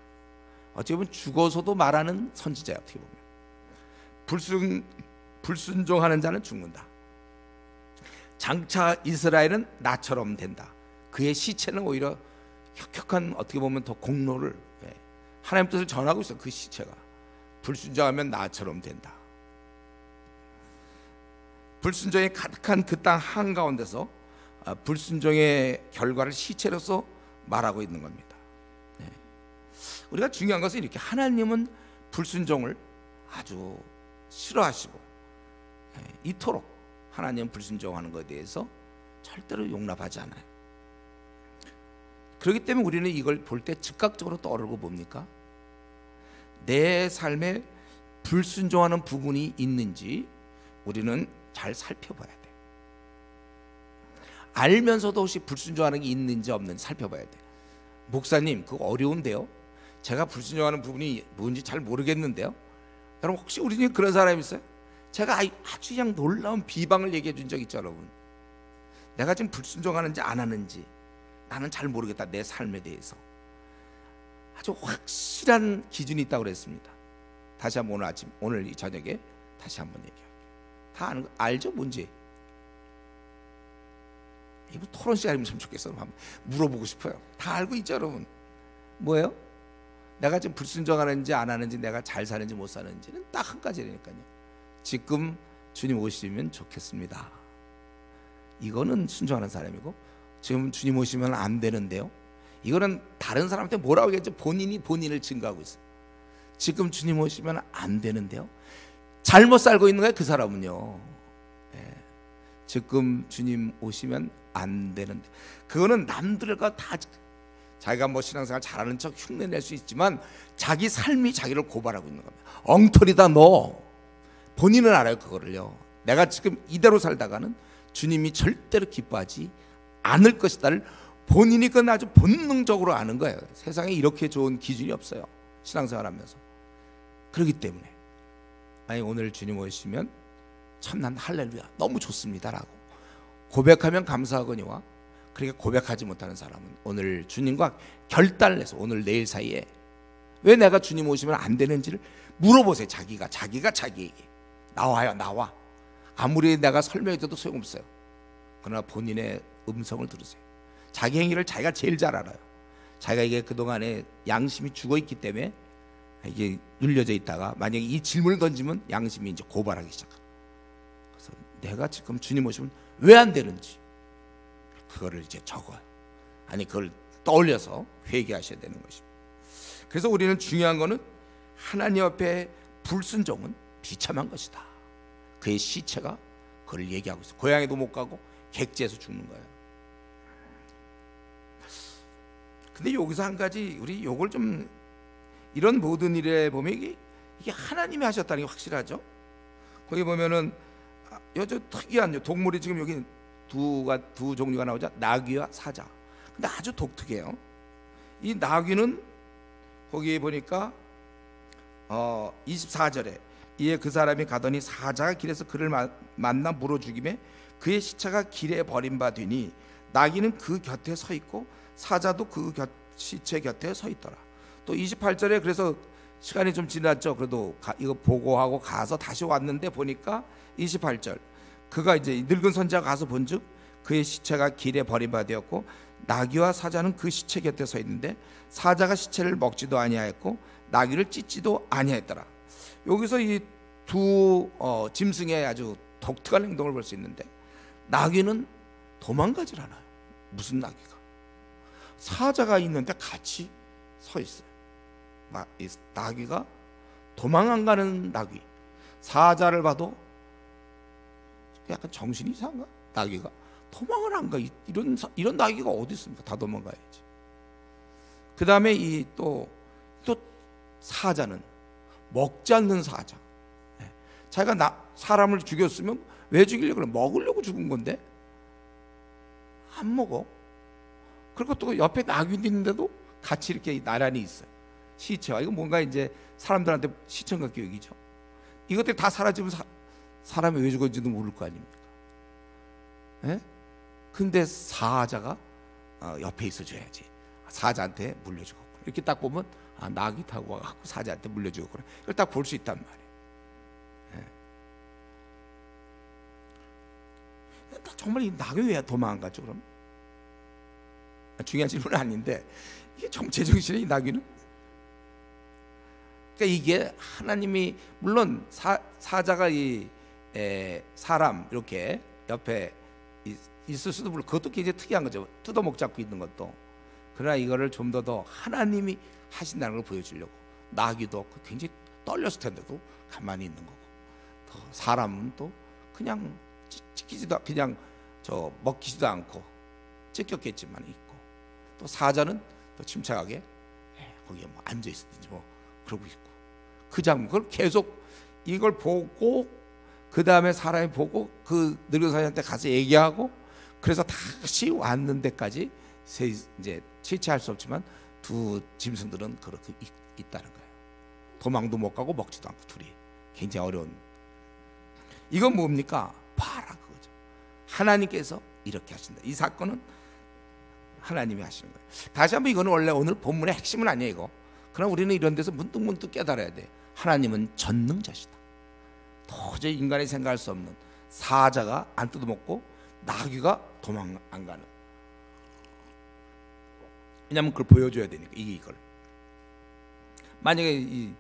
Speaker 1: 어떻게 보면 죽어서도 말하는 선지자야. 어떻게 보면 불순종하는 자는 죽는다. 장차 이스라엘은 나처럼 된다. 그의 시체는 오히려 혁혁한, 어떻게 보면 더 공로를, 하나님 뜻을 전하고 있어. 그 시체가 불순종하면 나처럼 된다. 불순종이 가득한 그 땅 한가운데서 불순종의 결과를 시체로서 말하고 있는 겁니다. 우리가 중요한 것은 이렇게, 하나님은 불순종을 아주 싫어하시고, 이토록 하나님은 불순종하는 것에 대해서 절대로 용납하지 않아요. 그렇기 때문에 우리는 이걸 볼 때 즉각적으로 떠오르고 뭡니까? 내 삶에 불순종하는 부분이 있는지 우리는 잘 살펴봐야 돼. 알면서도 혹시 불순종하는 게 있는지 없는지 살펴봐야 돼. 목사님, 그거 어려운데요? 제가 불순종하는 부분이 뭔지 잘 모르겠는데요? 여러분, 혹시 우리 중에 그런 사람이 있어요? 제가 아주 그냥 놀라운 비방을 얘기해 준 적 있죠, 여러분. 내가 지금 불순종하는지 안 하는지 나는 잘 모르겠다, 내 삶에 대해서. 아주 확실한 기준이 있다고 그랬습니다. 다시 한번 오늘 이 저녁에 다시 한번 얘기할게요. 다 아는 거 알죠? 뭔지. 이거 토론 시간이면 참 좋겠어요. 한번 물어보고 싶어요. 다 알고 있죠, 여러분. 뭐예요? 내가 지금 불순종하는지 안 하는지, 내가 잘 사는지 못 사는지는 딱 한 가지라니까요. 지금 주님 오시면 좋겠습니다. 이거는 순종하는 사람이고, 지금 주님 오시면 안 되는데요, 이거는 다른 사람한테 뭐라고 하겠죠? 본인이 본인을 증거하고 있어요. 지금 주님 오시면 안 되는데요, 잘못 살고 있는 거예요, 그 사람은요. 지금 주님 오시면 안 되는데, 그거는 남들과 다 자기가 뭐 신앙생활 잘하는 척 흉내낼 수 있지만 자기 삶이 자기를 고발하고 있는 겁니다. 엉터리다 너. 본인은 알아요, 그거를요. 내가 지금 이대로 살다가는 주님이 절대로 기뻐하지 않을 것이다를 본인이 그건 아주 본능적으로 아는 거예요. 세상에 이렇게 좋은 기준이 없어요, 신앙생활하면서. 그렇기 때문에 오늘 주님 오시면 참난 할렐루야, 너무 좋습니다라고 고백하면 감사하거니와, 그렇게 고백하지 못하는 사람은 오늘 주님과 결단을 해서 오늘 내일 사이에 왜 내가 주님 오시면 안 되는지를 물어보세요. 자기가 자기에게 나와요. 나와. 아무리 내가 설명해줘도 소용없어요. 그러나 본인의 음성을 들으세요. 자기 행위를 자기가 제일 잘 알아요. 자기가 이게 그동안에 양심이 죽어있기 때문에 이게 눌려져 있다가 만약에 이 질문을 던지면 양심이 이제 고발하기 시작합니다. 그래서 내가 지금 주님 오시면 왜 안 되는지 그거를 이제 적어요. 아니 그걸 떠올려서 회개하셔야 되는 것입니다. 그래서 우리는 중요한 거는 하나님 앞에 불순종은 비참한 것이다. 그의 시체가 그걸 얘기하고 있어요. 고향에도 못 가고 객지에서 죽는 거예요. 근데 여기서 한 가지 우리 요걸 좀 이런 모든 일에 보면 이게 하나님이 하셨다는 게 확실하죠. 거기 보면은 여저 특이한 동물이 지금 여기 두 종류가 나오죠. 나귀와 사자. 근데 아주 독특해요. 이 나귀는 거기 보니까 24절에 이에 그 사람이 가더니 사자가 길에서 그를 만나 물어 죽이매 그의 시체가 길에 버림받으니 나귀는 그 곁에 서 있고 사자도 그 시체 곁에 서 있더라. 또 28절에 그래서 시간이 좀 지났죠. 그래도 이거 보고하고 가서 다시 왔는데 보니까 28절 그가 이제 늙은 선지자가 가서 본즉 그의 시체가 길에 버림받았고 나귀와 사자는 그 시체 곁에 서 있는데 사자가 시체를 먹지도 아니하였고 나귀를 찢지도 아니하였더라. 여기서 이 두 짐승의 아주 독특한 행동을 볼 수 있는데 나귀는 도망가질 않아요. 무슨 나귀가? 사자가 있는데 같이 서 있어요. 이 나귀가 도망 안 가는 나귀. 사자를 봐도 약간 정신이 이상한가? 나귀가 도망을 안 가. 이런 나귀가 어디 있습니까? 다 도망가야지. 그 다음에 이 또 사자는 먹지 않는 사자. 자기가 사람을 죽였으면 왜 죽이려고 그래? 먹으려고 죽은 건데 안 먹어. 그리고 또 옆에 나귀도 있는데도 같이 이렇게 나란히 있어요. 시체와 이거 뭔가 이제 사람들한테 시청각 교육이죠. 이것들이 다 사라지면 사람이 왜 죽었는지도 모를 거 아닙니까? 예? 근데 사자가 옆에 있어줘야지. 사자한테 물려주고 이렇게 딱 보면 나귀 타고 와갖고 사자한테 물려주고 그래. 이걸 딱 볼 수 있단 말이에요. 예. 정말 이 나귀 왜 도망 안 가죠? 그럼 중요한 질문은 아닌데 이게 좀 제정신이 이 나귀는. 그러니까 이게 하나님이 물론 사자가 사람 이렇게 옆에 있을 수도 물론 그것도 굉장히 특이한 거죠. 뜯어먹 잡고 있는 것도. 그러나 이거를 좀 더 하나님이 하신다는 걸 보여주려고 나귀도 굉장히 떨렸을 텐데도 가만히 있는 거고 또 사람은 또 그냥 찢기지도 그냥 먹히지도 않고 찢겼겠지만 있고 또 사자는 또 침착하게 거기에 뭐 앉아 있든지 뭐 그러고 있고 그 장면 그걸 계속 이걸 보고 그 다음에 사람이 보고 그 늙은 사람한테 가서 얘기하고 그래서 다시 왔는 데까지 이제 실체할 수 없지만 두 짐승들은 그렇게 있다는 거예요. 도망도 못 가고 먹지도 않고 둘이 굉장히 어려운. 이건 뭡니까? 봐라 그거죠. 하나님께서 이렇게 하신다. 이 사건은 하나님이 하시는 거예요. 다시 한번 이거는 원래 오늘 본문의 핵심은 아니에요 이거. 그러나 우리는 이런 데서 문득문득 깨달아야 돼. 하나님은 전능자시다. 도저히 인간이 생각할 수 없는 사자가 안 뜯어먹고 나귀가 도망 안 가는. 왜냐하면 그걸 보여줘야 되니까 이걸. 만약에 이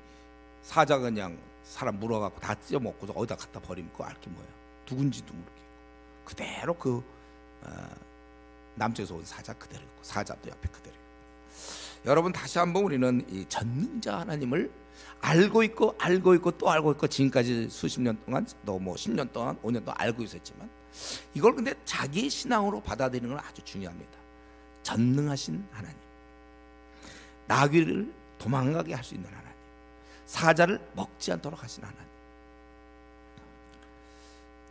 Speaker 1: 사자가 그냥 사람 물어갖고 다 찢어먹고서 어디다 갖다 버리면 그거 알게 뭐예요? 누군지도 모르겠고 그대로 그 남쪽에서 온 사자 그대로 있고 사자도 옆에 그대로 있고. 여러분 다시 한번 우리는 이 전능자 하나님을 알고 있고 또 알고 있고 지금까지 수십 년 동안 또 뭐 10년 동안 5년 동안 알고 있었지만 이걸 근데 자기의 신앙으로 받아들이는 건 아주 중요합니다. 전능하신 하나님, 나귀를 도망가게 할 수 있는 하나님, 사자를 먹지 않도록 하신 하나님,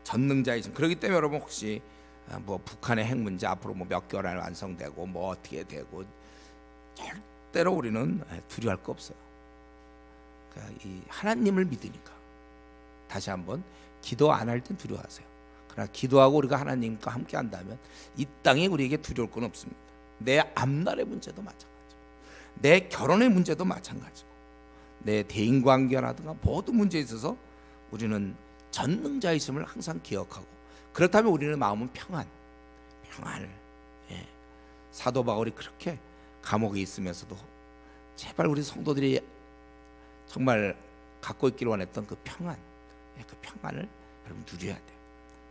Speaker 1: 전능자이신. 그렇기 때문에 여러분 혹시 뭐 북한의 핵 문제 앞으로 뭐 몇 개월 안에 완성되고 뭐 어떻게 되고 절대로 우리는 두려워할 거 없어요. 그러니까 이 하나님을 믿으니까. 다시 한번 기도 안 할 땐 두려워하세요. 그러나 기도하고 우리가 하나님과 함께 한다면 이 땅에 우리에게 두려울 건 없습니다. 내 앞날의 문제도 마찬가지고 내 결혼의 문제도 마찬가지고 내 대인관계라든가 모든 문제에 있어서 우리는 전능자이심을 항상 기억하고 그렇다면 우리는 마음은 평안. 평안을. 사도 바울이 그렇게 감옥에 있으면서도 제발 우리 성도들이 정말 갖고 있기를 원했던 그 평안, 그 평안을 여러분 누려야 돼요.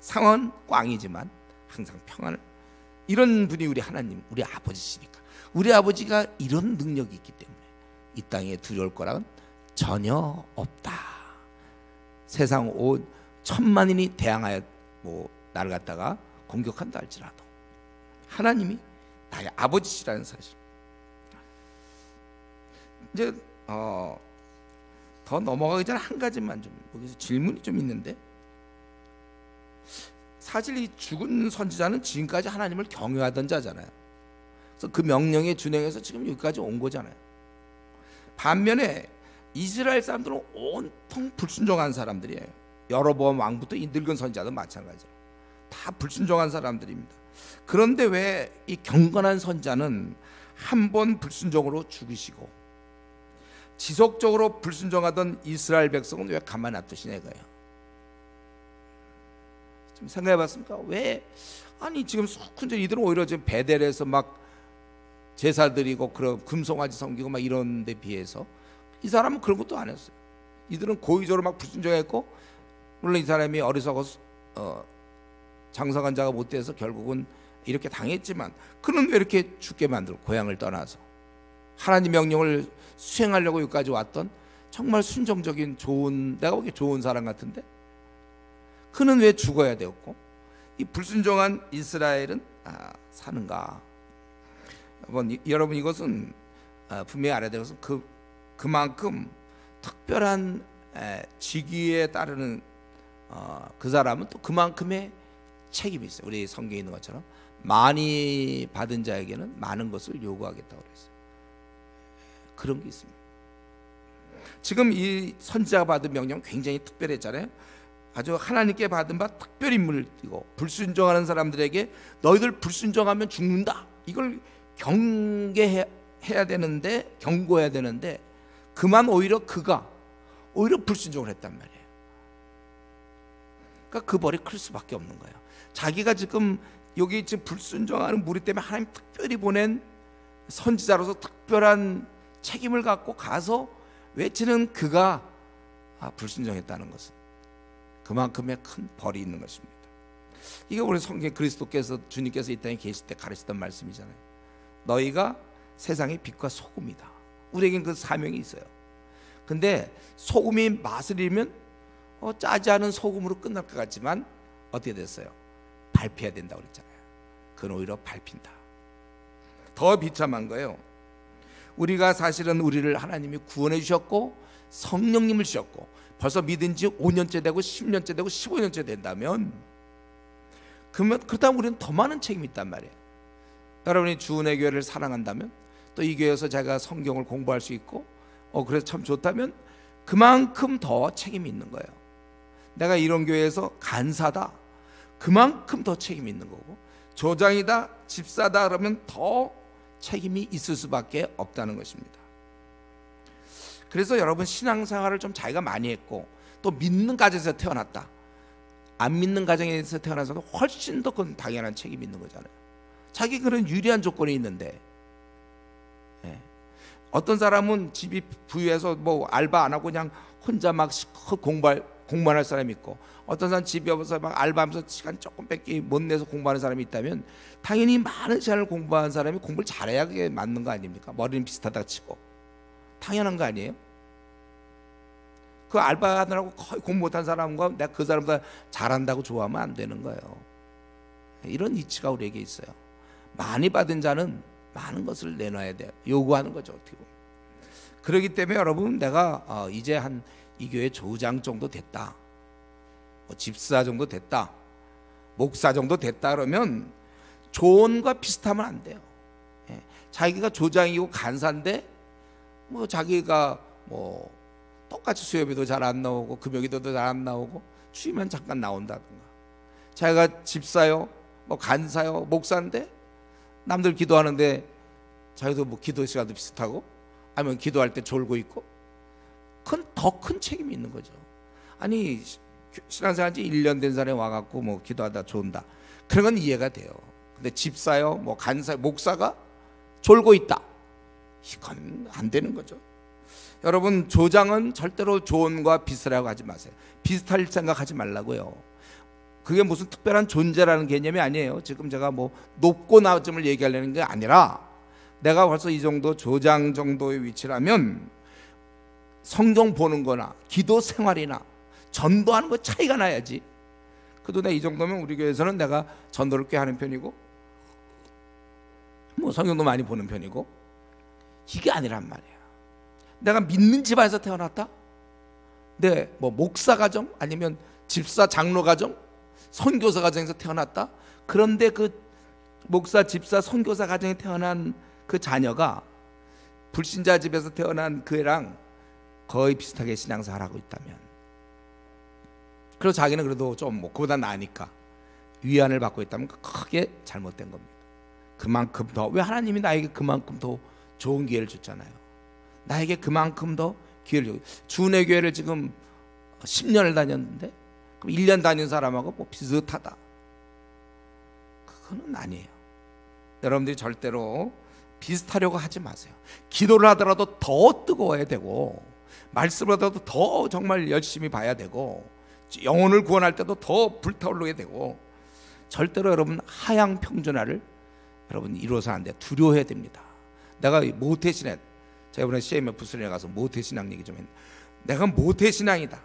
Speaker 1: 상황은 꽝이지만 항상 평안을. 이런 분이 우리 하나님, 우리 아버지시니까. 우리 아버지가 이런 능력이 있기 때문에 이 땅에 두려울 거랑은 전혀 없다. 세상 온 천만인이 대항하여 나를 갖다가 공격한다 할지라도 하나님이 나의 아버지시라는 사실. 이제 더 넘어가기 전에 한 가지만 좀, 여기서 질문이 좀 있는데, 사실 이 죽은 선지자는 지금까지 하나님을 경외하던 자잖아요. 그래서 그 명령에 준행해서 지금 여기까지 온 거잖아요. 반면에 이스라엘 사람들은 온통 불순종한 사람들이에요. 여로보암 왕부터 이 늙은 선지자도 마찬가지로 다 불순종한 사람들입니다. 그런데 왜 이 경건한 선지자는 한 번 불순종으로 죽으시고 지속적으로 불순종하던 이스라엘 백성은 왜 가만 놔두시냐 이거예요. 좀 생각해봤습니까? 왜? 아니 지금 숙훈제 이들은 오히려 지금 베델에서 막 제사 드리고 그런 금송아지 섬기고 막 이런 데 비해서 이 사람은 그런 것도 안 했어요. 이들은 고의적으로 막 불순종했고, 물론 이 사람이 어리석어서 장성한 자가 못 돼서 결국은 이렇게 당했지만, 그는 왜 이렇게 죽게 만들고 고향을 떠나서 하나님 명령을 수행하려고 여기까지 왔던 정말 순종적인 좋은, 내가 보기에 좋은 사람 같은데 그는 왜 죽어야 되었고 이 불순종한 이스라엘은 사는가? 여러분 이것은 분명히 알아야 될 것은 그만큼 특별한 직위에 따르는 그 사람은 또 그만큼의 책임이 있어요. 우리 성경에 있는 것처럼 많이 받은 자에게는 많은 것을 요구하겠다고 그랬어요. 그런 게 있습니다. 지금 이 선지자가 받은 명령 굉장히 특별했잖아요. 아주 하나님께 받은 바 특별 임무를 띠고 불순종하는 사람들에게 너희들 불순종하면 죽는다, 이걸 경계해야 되는데, 경고해야 되는데 그만 오히려 그가 오히려 불순종을 했단 말이에요. 그러니까 그 벌이 클 수밖에 없는 거예요. 자기가 지금 여기 지금 불순종하는 무리 때문에 하나님 특별히 보낸 선지자로서 특별한 책임을 갖고 가서 외치는 그가 불순종했다는 것은 그만큼의 큰 벌이 있는 것입니다. 이게 우리 성경 그리스도께서, 주님께서 이 땅에 계실 때 가르치던 말씀이잖아요. 너희가 세상의 빛과 소금이다. 우리에겐 그 사명이 있어요. 근데 소금이 맛을 잃으면 짜지 않은 소금으로 끝날 것 같지만 어떻게 됐어요? 밟혀야 된다고 그랬잖아요. 그건 오히려 밟힌다. 더 비참한 거예요. 우리가 사실은 우리를 하나님이 구원해 주셨고 성령님을 주셨고 벌써 믿은 지 5년째 되고 10년째 되고 15년째 된다면, 그렇다면 우리는 더 많은 책임이 있단 말이에요. 여러분이 주은혜 교회를 사랑한다면, 또 이 교회에서 제가 성경을 공부할 수 있고 그래서 참 좋다면 그만큼 더 책임이 있는 거예요. 내가 이런 교회에서 간사다, 그만큼 더 책임이 있는 거고, 조장이다, 집사다 그러면 더 책임이 있을 수밖에 없다는 것입니다. 그래서 여러분 신앙생활을 좀 자기가 많이 했고 또 믿는 가정에서 태어났다, 안 믿는 가정에서 태어나서도 훨씬 더 큰 당연한 책임이 있는 거잖아요. 자기 그런 유리한 조건이 있는데, 어떤 사람은 집이 부유해서 알바 안 하고 그냥 혼자 막 공부만 할 사람이 있고, 어떤 사람 집에 와서 막 알바하면서 시간 조금밖에 못 내서 공부하는 사람이 있다면 당연히 많은 시간을 공부한 사람이 공부를 잘해야 그게 맞는 거 아닙니까? 머리는 비슷하다 치고 당연한 거 아니에요? 그 알바하느라고 거의 공부 못한 사람과 내가 그 사람보다 잘한다고 좋아하면 안 되는 거예요. 이런 이치가 우리에게 있어요. 많이 받은 자는 많은 것을 내놔야 돼요. 요구하는 거죠, 어떻게 보면. 그렇기 때문에 여러분, 내가 이제 한 이 교회 조장 정도 됐다, 집사 정도 됐다, 목사 정도 됐다 그러면 조언과 비슷하면 안 돼요. 자기가 조장이고 간사인데 자기가 똑같이 수요비도 잘 안 나오고 금요기도도 잘 안 나오고 주일만 잠깐 나온다든가, 자기가 집사요, 간사요, 목사인데 남들 기도하는데 자기도 기도 시간도 비슷하고, 아니면 기도할 때 졸고 있고, 그건 더 큰 책임이 있는 거죠. 아니 신앙생활 지 1년 된 사람이 와갖고 기도하다 존다, 그런 건 이해가 돼요. 근데 집사요, 뭐 간사, 목사가 졸고 있다. 이건 안 되는 거죠. 여러분, 조장은 절대로 조언과 비슷하라고 하지 마세요. 비슷할 생각하지 말라고요. 그게 무슨 특별한 존재라는 개념이 아니에요. 지금 제가 뭐 높고 낮음을 얘기하려는 게 아니라, 내가 벌써 이 정도 조장 정도의 위치라면 성경 보는 거나 기도 생활이나 전도하는 거 차이가 나야지. 그래도 내가 이 정도면 우리 교회에서는 내가 전도를 꽤 하는 편이고 뭐 성경도 많이 보는 편이고, 이게 아니란 말이야. 내가 믿는 집안에서 태어났다? 네, 뭐 목사 가정 아니면 집사 장로 가정, 선교사 가정에서 태어났다? 그런데 그 목사, 집사, 선교사 가정에 태어난 그 자녀가 불신자 집에서 태어난 그 애랑 거의 비슷하게 신앙생활하고 있다면, 그리고 자기는 그래도 좀 뭐 그보다 나으니까 위안을 받고 있다면 크게 잘못된 겁니다. 그만큼 더, 왜 하나님이 나에게 그만큼 더 좋은 기회를 줬잖아요. 나에게 그만큼 더 기회를 줬. 주내 교회를 지금 10년을 다녔는데 그럼 1년 다닌 사람하고 뭐 비슷하다, 그거는 아니에요. 여러분들이 절대로 비슷하려고 하지 마세요. 기도를 하더라도 더 뜨거워야 되고, 말씀을 하더라도 더 정말 열심히 봐야 되고, 영혼을 구원할 때도 더 불타오르게 되고, 절대로 여러분 하향 평준화를 여러분 이루어서는 안 돼요. 두려워해야 됩니다. 내가 모태신앙, 제가 이번에 CMF 수련회 가서 모태신앙 얘기 좀 했는데, 내가 모태신앙이다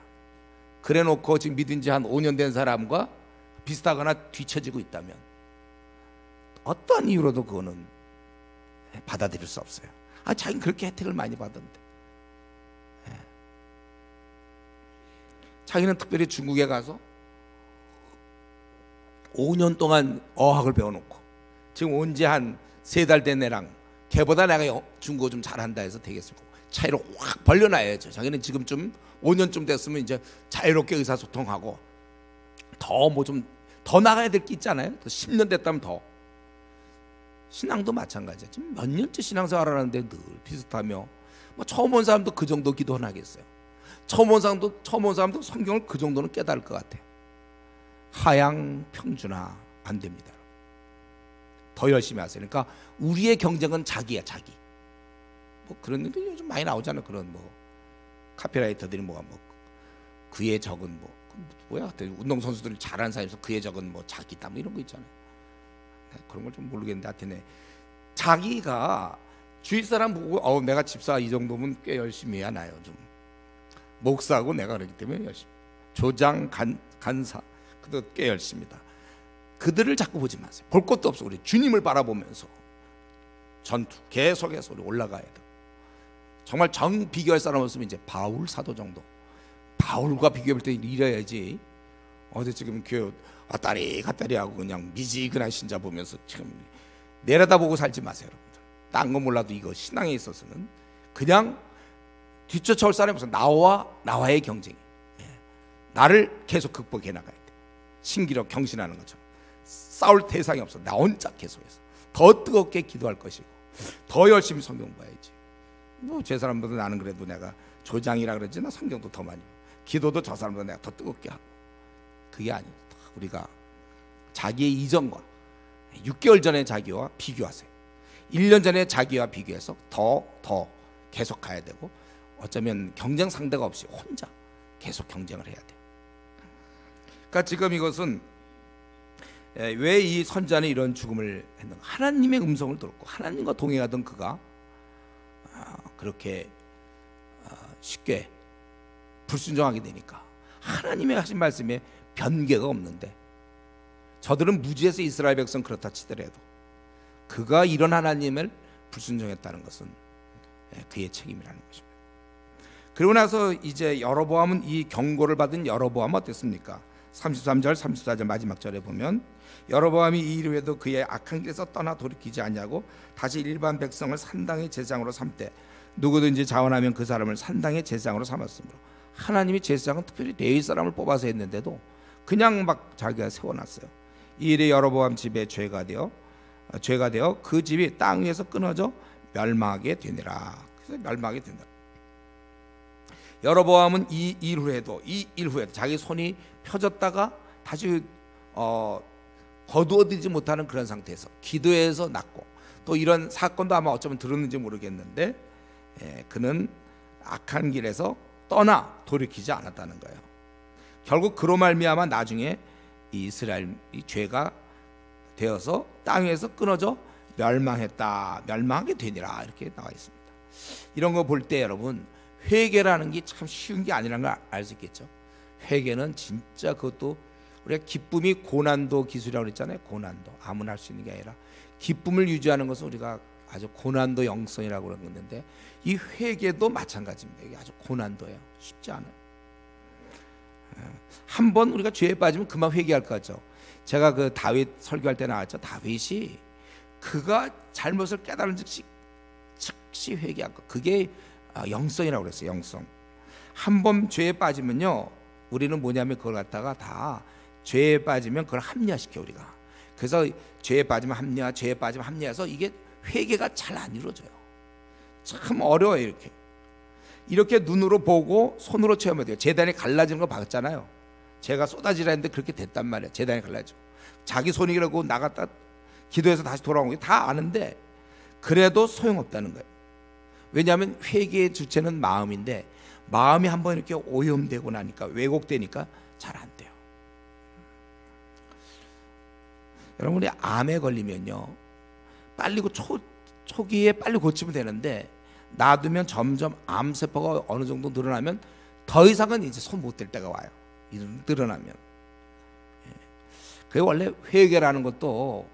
Speaker 1: 그래 놓고 지금 믿은 지 한 5년 된 사람과 비슷하거나 뒤처지고 있다면 어떤 이유로도 그거는 받아들일 수 없어요. 아, 자기는 그렇게 혜택을 많이 받았는데. 자기는 특별히 중국에 가서 5년 동안 어학을 배워놓고 지금 온 지 한 3달 된 애랑 걔보다 내가 중국어 좀 잘한다 해서 되겠습니까? 차이를 확 벌려놔야죠. 자기는 지금쯤 5년쯤 됐으면 이제 자유롭게 의사소통하고 더 뭐 좀 더 나가야 될 게 있잖아요. 또 10년 됐다면 더. 신앙도 마찬가지야. 지금 몇 년째 신앙생활을 하는데 늘 비슷하며, 뭐 처음 온 사람도 그 정도 기도는 하겠어요. 처음 온 사람도 성경을 그 정도는 깨달을 것 같아. 하향 평준화 안 됩니다. 더 열심히 하세요. 그러니까 우리의 경쟁은 자기야, 자기. 뭐 그런 일도 요즘 많이 나오잖아요. 그런 뭐 카피라이터들이 뭐 그의 적은 뭐야, 운동 선수들이 잘하는 사이에서 그의 적은 뭐 자기다 뭐 이런 거 있잖아요. 그런 걸 좀 모르겠는데, 하여튼 자기가 주위 사람 보고 내가 집사 이 정도면 꽤 열심히 해야 나요. 좀 목사하고 내가 그렇기 때문에 열심히, 조장, 간사 그도 꽤 열심히다. 그들을 자꾸 보지 마세요. 볼 것도 없어. 우리 주님을 바라보면서 전투 계속해서 우리 올라가야 돼. 정말 정 비교할 사람 없으면 이제 바울 사도 정도, 바울과 비교할 때 이래야지. 어제 지금 교회 왔다리 갔다리 하고 그냥 미지근한 신자 보면서 지금 내려다보고 살지 마세요, 여러분들. 딴 거 몰라도 이거 신앙에 있어서는 그냥 뒤쫓아올 사람이 없어. 나와의 경쟁이. 나를 계속 극복해 나가야 돼. 신기록 경신하는 것처럼 싸울 대상이 없어. 나 혼자 계속해서 더 뜨겁게 기도할 것이고, 더 열심히 성경 봐야지. 뭐 제 사람보다 나는 그래도 내가 조장이라 그러지, 나 성경도 더 많이, 기도도 저 사람보다 내가 더 뜨겁게 하고. 그게 아니에요. 우리가 자기의 이전과 6개월 전의 자기와 비교하세요. 1년 전의 자기와 비교해서 더 계속 가야 되고, 어쩌면 경쟁 상대가 없이 혼자 계속 경쟁을 해야 돼요. 그러니까 지금 이것은 왜 이 선자는 이런 죽음을 했는가? 하나님의 음성을 들었고 하나님과 동행하던 그가 그렇게 쉽게 불순종하게 되니까 하나님의 하신 말씀에 변개가 없는데, 저들은 무지해서 이스라엘 백성 그렇다 치더라도 그가 이런 하나님을 불순종했다는 것은 그의 책임이라는 것입니다. 그리고 나서 이제 여로보암은, 이 경고를 받은 여로보암은 어땠습니까? 33절 34절 마지막 절에 보면, 여로보암이 이 일 후에도 그의 악한 길에서 떠나 돌이키지 않냐고 다시 일반 백성을 산당의 제사장으로 삼되 누구든지 자원하면 그 사람을 산당의 제사장으로 삼았으므로, 하나님이 제사장은 특별히 레위 사람을 뽑아서 했는데도 그냥 막 자기가 세워놨어요. 이 일이 여로보암 집에 죄가 되어 그 집이 땅 위에서 끊어져 멸망하게 되니라. 그래서 멸망하게 된다. 여로보암은 이 일 후에도 자기 손이 펴졌다가 다시 거두어들이지 못하는 그런 상태에서 기도해서 낫고, 또 이런 사건도 아마 어쩌면 들었는지 모르겠는데 그는 악한 길에서 떠나 돌이키지 않았다는 거예요. 결국 그로 말미암아 나중에 이스라엘이 죄가 되어서 땅에서 끊어져 멸망하게 되니라, 이렇게 나와 있습니다. 이런 거 볼 때 여러분, 회개라는 게 참 쉬운 게 아니라는 걸 알 수 있겠죠. 회개는 진짜 그것도 우리가 기쁨이 고난도 기술이라고 그랬잖아요. 고난도 아무나 할 수 있는 게 아니라 기쁨을 유지하는 것은 우리가 아주 고난도 영성이라고 그러는데, 이 회개도 마찬가지입니다. 이게 아주 고난도예요. 쉽지 않아요. 한번 우리가 죄에 빠지면 그만 회개할 거죠. 제가 그 다윗 설교할 때 나왔죠. 다윗이 그가 잘못을 깨달은 즉시 회개한 거, 그게 영성이라고 그랬어요. 영성. 한번 죄에 빠지면요, 우리는 뭐냐면 그걸 갖다가 다 죄에 빠지면 그걸 합리화시켜 우리가. 그래서 죄에 빠지면 합리화, 죄에 빠지면 합리화해서 이게 회개가 잘 안 이루어져요. 참 어려워요. 이렇게 눈으로 보고 손으로 체험해야 돼요. 제단이 갈라지는 거 봤잖아요. 제가 쏟아지라 했는데 그렇게 됐단 말이에요. 제단이 갈라지고 자기 손이라고 나갔다 기도해서 다시 돌아온 게 다 아는데 그래도 소용없다는 거예요. 왜냐하면 회개의 주체는 마음인데, 마음이 한번 이렇게 오염되고 나니까, 왜곡되니까 잘 안 돼요. 여러분이 암에 걸리면요, 빨리 초기에 빨리 고치면 되는데 놔두면 점점 암세포가 어느 정도 늘어나면 더 이상은 이제 손 못 댈 때가 와요. 늘어나면. 그게 원래 회개라는 것도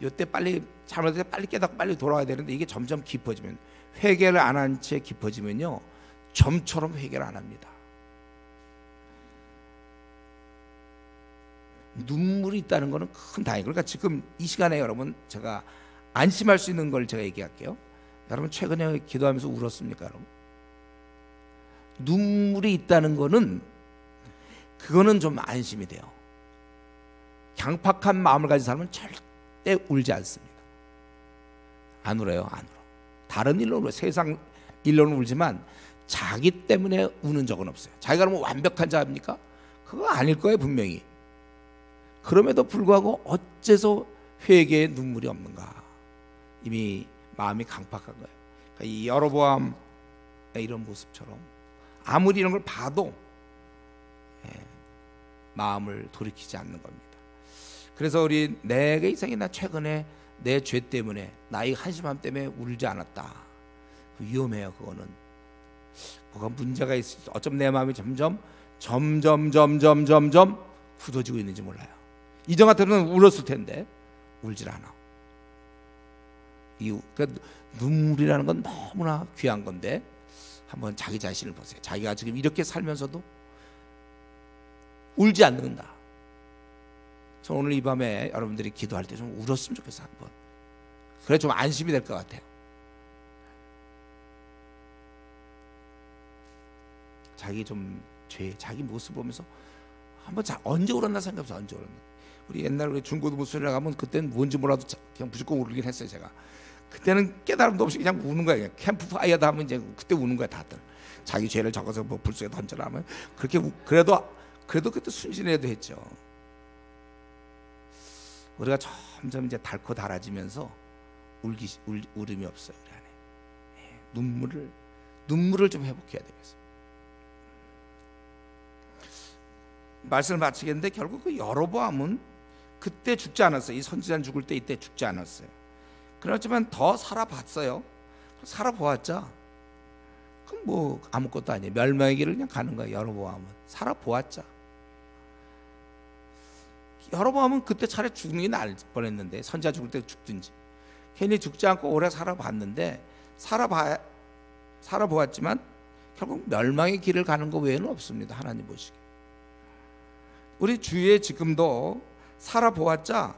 Speaker 1: 이때 빨리 잘못해서 빨리 깨닫고 빨리 돌아와야 되는데, 이게 점점 깊어지면, 회개를 안 한 채 깊어지면요, 점처럼 회개를 안 합니다. 눈물이 있다는 것은 큰 다행. 그러니까 지금 이 시간에 여러분, 제가 안심할 수 있는 걸 제가 얘기할게요. 여러분 최근에 기도하면서 울었습니까? 여러분, 눈물이 있다는 거는, 그거는 좀 안심이 돼요. 강팍한 마음을 가진 사람은 절대 울지 않습니다. 안 울어요. 안 울어. 다른 일로 울어요. 세상 일로는 울지만 자기 때문에 우는 적은 없어요. 자기가 그러면 완벽한 자입니까? 그거 아닐 거예요, 분명히. 그럼에도 불구하고 어째서 회개에 눈물이 없는가? 이미 마음이 강팍한 거예요. 그러니까 이 여로보암의 이런 모습처럼 아무리 이런 걸 봐도 마음을 돌이키지 않는 겁니다. 그래서 우리 내가 이상이나 최근에 내 죄 때문에, 나의 한심함 때문에 울지 않았다. 위험해요. 그거는 뭐가 문제가 있을, 어쩜 내 마음이 점점 굳어지고 있는지 몰라요. 이전 같으면 울었을 텐데 울질 않아. 그러니까 눈물이라는 건 너무나 귀한 건데, 한번 자기 자신을 보세요. 자기가 지금 이렇게 살면서도 울지 않는다. 저 오늘 이 밤에 여러분들이 기도할 때 좀 울었으면 좋겠어요. 한번. 그래 좀 안심이 될 것 같아요. 자기 좀 죄, 자기 모습 보면서 한번 언제 울었나 생각해보세요. 언제 울었나. 우리 옛날 우리 중고등부술에 가면 그때는 뭔지 몰라도 그냥 무조건 울긴 했어요. 제가 그때는 깨달음도 없이 그냥 우는 거예요. 그냥 캠프파이어다 하면 이제 그때 우는 거야. 다들 자기 죄를 적어서 뭐 불 속에 던져라 하면 그렇게 그래도 그때 순진해도 했죠. 우리가 점점 이제 닳고 달아지면서 울음이 없어요. 우리 안에. 눈물을 좀 회복해야 되겠어요. 말씀을 마치겠는데, 결국 그 여로보암은 그때 죽지 않았어요. 이 선지자는 죽을 때 이때 죽지 않았어요. 그렇지만 더 살아봤어요. 살아보았자 그럼 뭐 아무것도 아니에요. 멸망의 길을 그냥 가는 거예요. 여로보암은 살아보았자. 여로보암은 그때 차라리 죽는 게 나을 뻔했는데, 선지자 죽을 때 죽든지. 괜히 죽지 않고 오래 살아봤는데, 살아보았지만 결국 멸망의 길을 가는 것 외에는 없습니다. 하나님 보시기에. 우리 주위에 지금도 살아보았자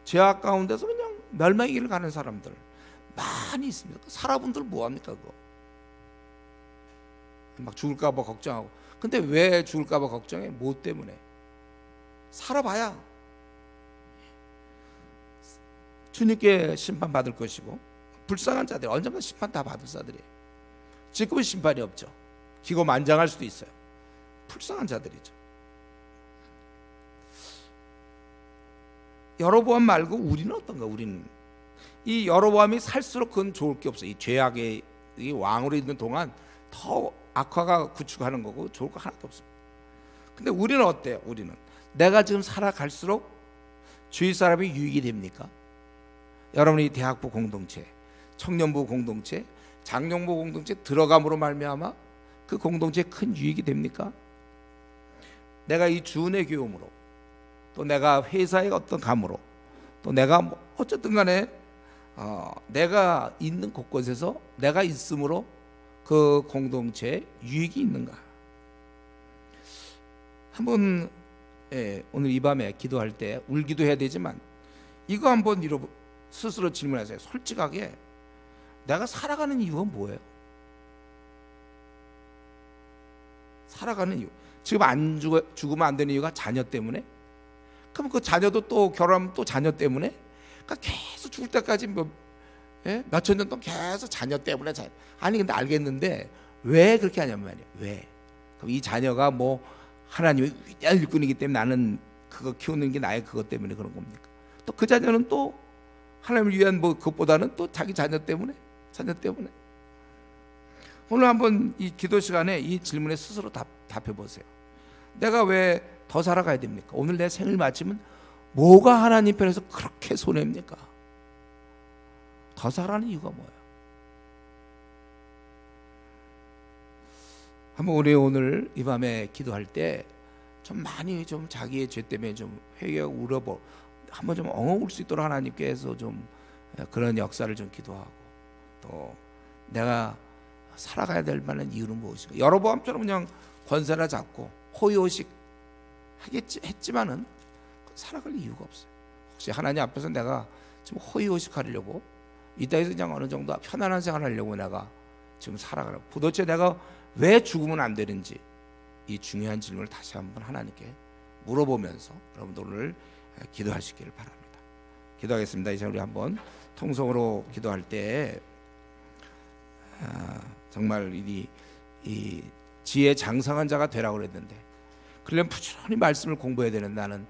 Speaker 1: 죄악 가운데서 그냥 멸망의 길을 가는 사람들 많이 있습니다. 살아본들 뭐합니까? 그거 막 죽을까 봐 걱정하고. 근데 왜 죽을까 봐 걱정해? 뭐 때문에? 살아봐야 주님께 심판받을 것이고, 불쌍한 자들 언젠가 심판 다 받을 자들이에요. 지금은 심판이 없죠. 기고만장할 수도 있어요. 불쌍한 자들이죠. 여로보암 말고 우리는 어떤가? 우리는 이 여로보암이 살수록 그건 좋을 게 없어. 이 죄악의 이 왕으로 있는 동안 더 악화가 구축하는 거고 좋을 거 하나도 없습니다. 근데 우리는 어때요? 우리는 내가 지금 살아갈수록 주위 사람이 유익이 됩니까? 여러분이 대학부 공동체, 청년부 공동체, 장년부 공동체 들어감으로 말미암아 그 공동체에 큰 유익이 됩니까? 내가 이 주은의 교육으로, 또 내가 회사의 어떤 감으로, 또 내가 뭐 어쨌든 간에 내가 있는 곳곳에서 내가 있음으로 그 공동체에 유익이 있는가? 한번 오늘 이 밤에 기도할 때 울기도 해야 되지만 이거 한번 스스로 질문하세요. 솔직하게 내가 살아가는 이유가 뭐예요? 살아가는 이유. 지금 안 죽으면 안 되는 이유가 자녀 때문에? 그럼 그 자녀도 또 결혼하면 또 자녀 때문에? 그러니까 계속 죽을 때까지 몇천 년 동안 계속 자녀 때문에 아니 근데 알겠는데 왜 그렇게 하냐면 말이에요. 왜? 그럼 이 자녀가 뭐 하나님의 위대한 일꾼이기 때문에 나는 그거 키우는 게 나의 그것 때문에 그런 겁니까? 또 그 자녀는 또 하나님을 위한 뭐 그것보다는 또 자기 자녀 때문에 오늘 한번 이 기도 시간에 이 질문에 스스로 답해 보세요. 내가 왜 더 살아가야 됩니까? 오늘 내 생을 마치면 뭐가 하나님 편에서 그렇게 손해입니까? 더 살아가는 이유가 뭐예요? 한번 우리 오늘 이 밤에 기도할 때 좀 많이 좀 자기의 죄 때문에 좀 회개하고 울어보 한번 좀 엉엉 울 수 있도록 하나님께서 좀 그런 역사를 좀 기도하고 또 내가 살아가야 될 만한 이유는 무엇인가? 여로보암처럼 그냥 권세나 잡고 호의호식 했지만은 살아갈 이유가 없어요. 혹시 하나님 앞에서 내가 지금 호의호식 하려고 이 땅에서 그냥 어느 정도 편안한 생활 하려고 내가 지금 살아가려고 도대체 내가 왜 죽으면 안 되는지 이 중요한 질문을 다시 한번 하나님께 물어보면서 여러분들 오늘 기도하시기를 바랍니다. 기도하겠습니다. 이제 우리 한번 통성으로 기도할 때 정말 이 지혜 장성한 자가 되라고 그랬는데 그러려면 부지런히 말씀을 공부해야 되는 나는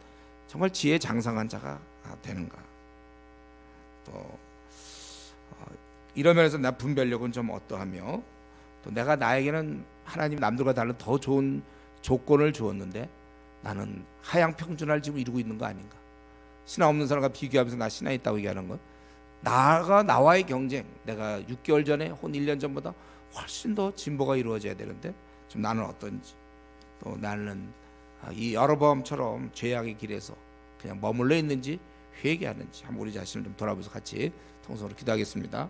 Speaker 1: 정말 지혜 장성한 자가 되는가? 또 이러면서 나 분별력은 좀 어떠하며 또 내가 나에게는 하나님 남들과 다른 더 좋은 조건을 주었는데 나는 하향 평준화를 지금 이루고 있는 거 아닌가? 신앙 없는 사람과 비교하면서 나 신앙 있다고 얘기하는 건 나와의 경쟁. 내가 6개월 전에 혹은 1년 전보다 훨씬 더 진보가 이루어져야 되는데 좀 나는 어떤지, 또 나는 이 여로보암처럼 죄악의 길에서 그냥 머물러 있는지 회개하는지 한번 우리 자신을 좀 돌아보면서 같이 통성으로 기도하겠습니다.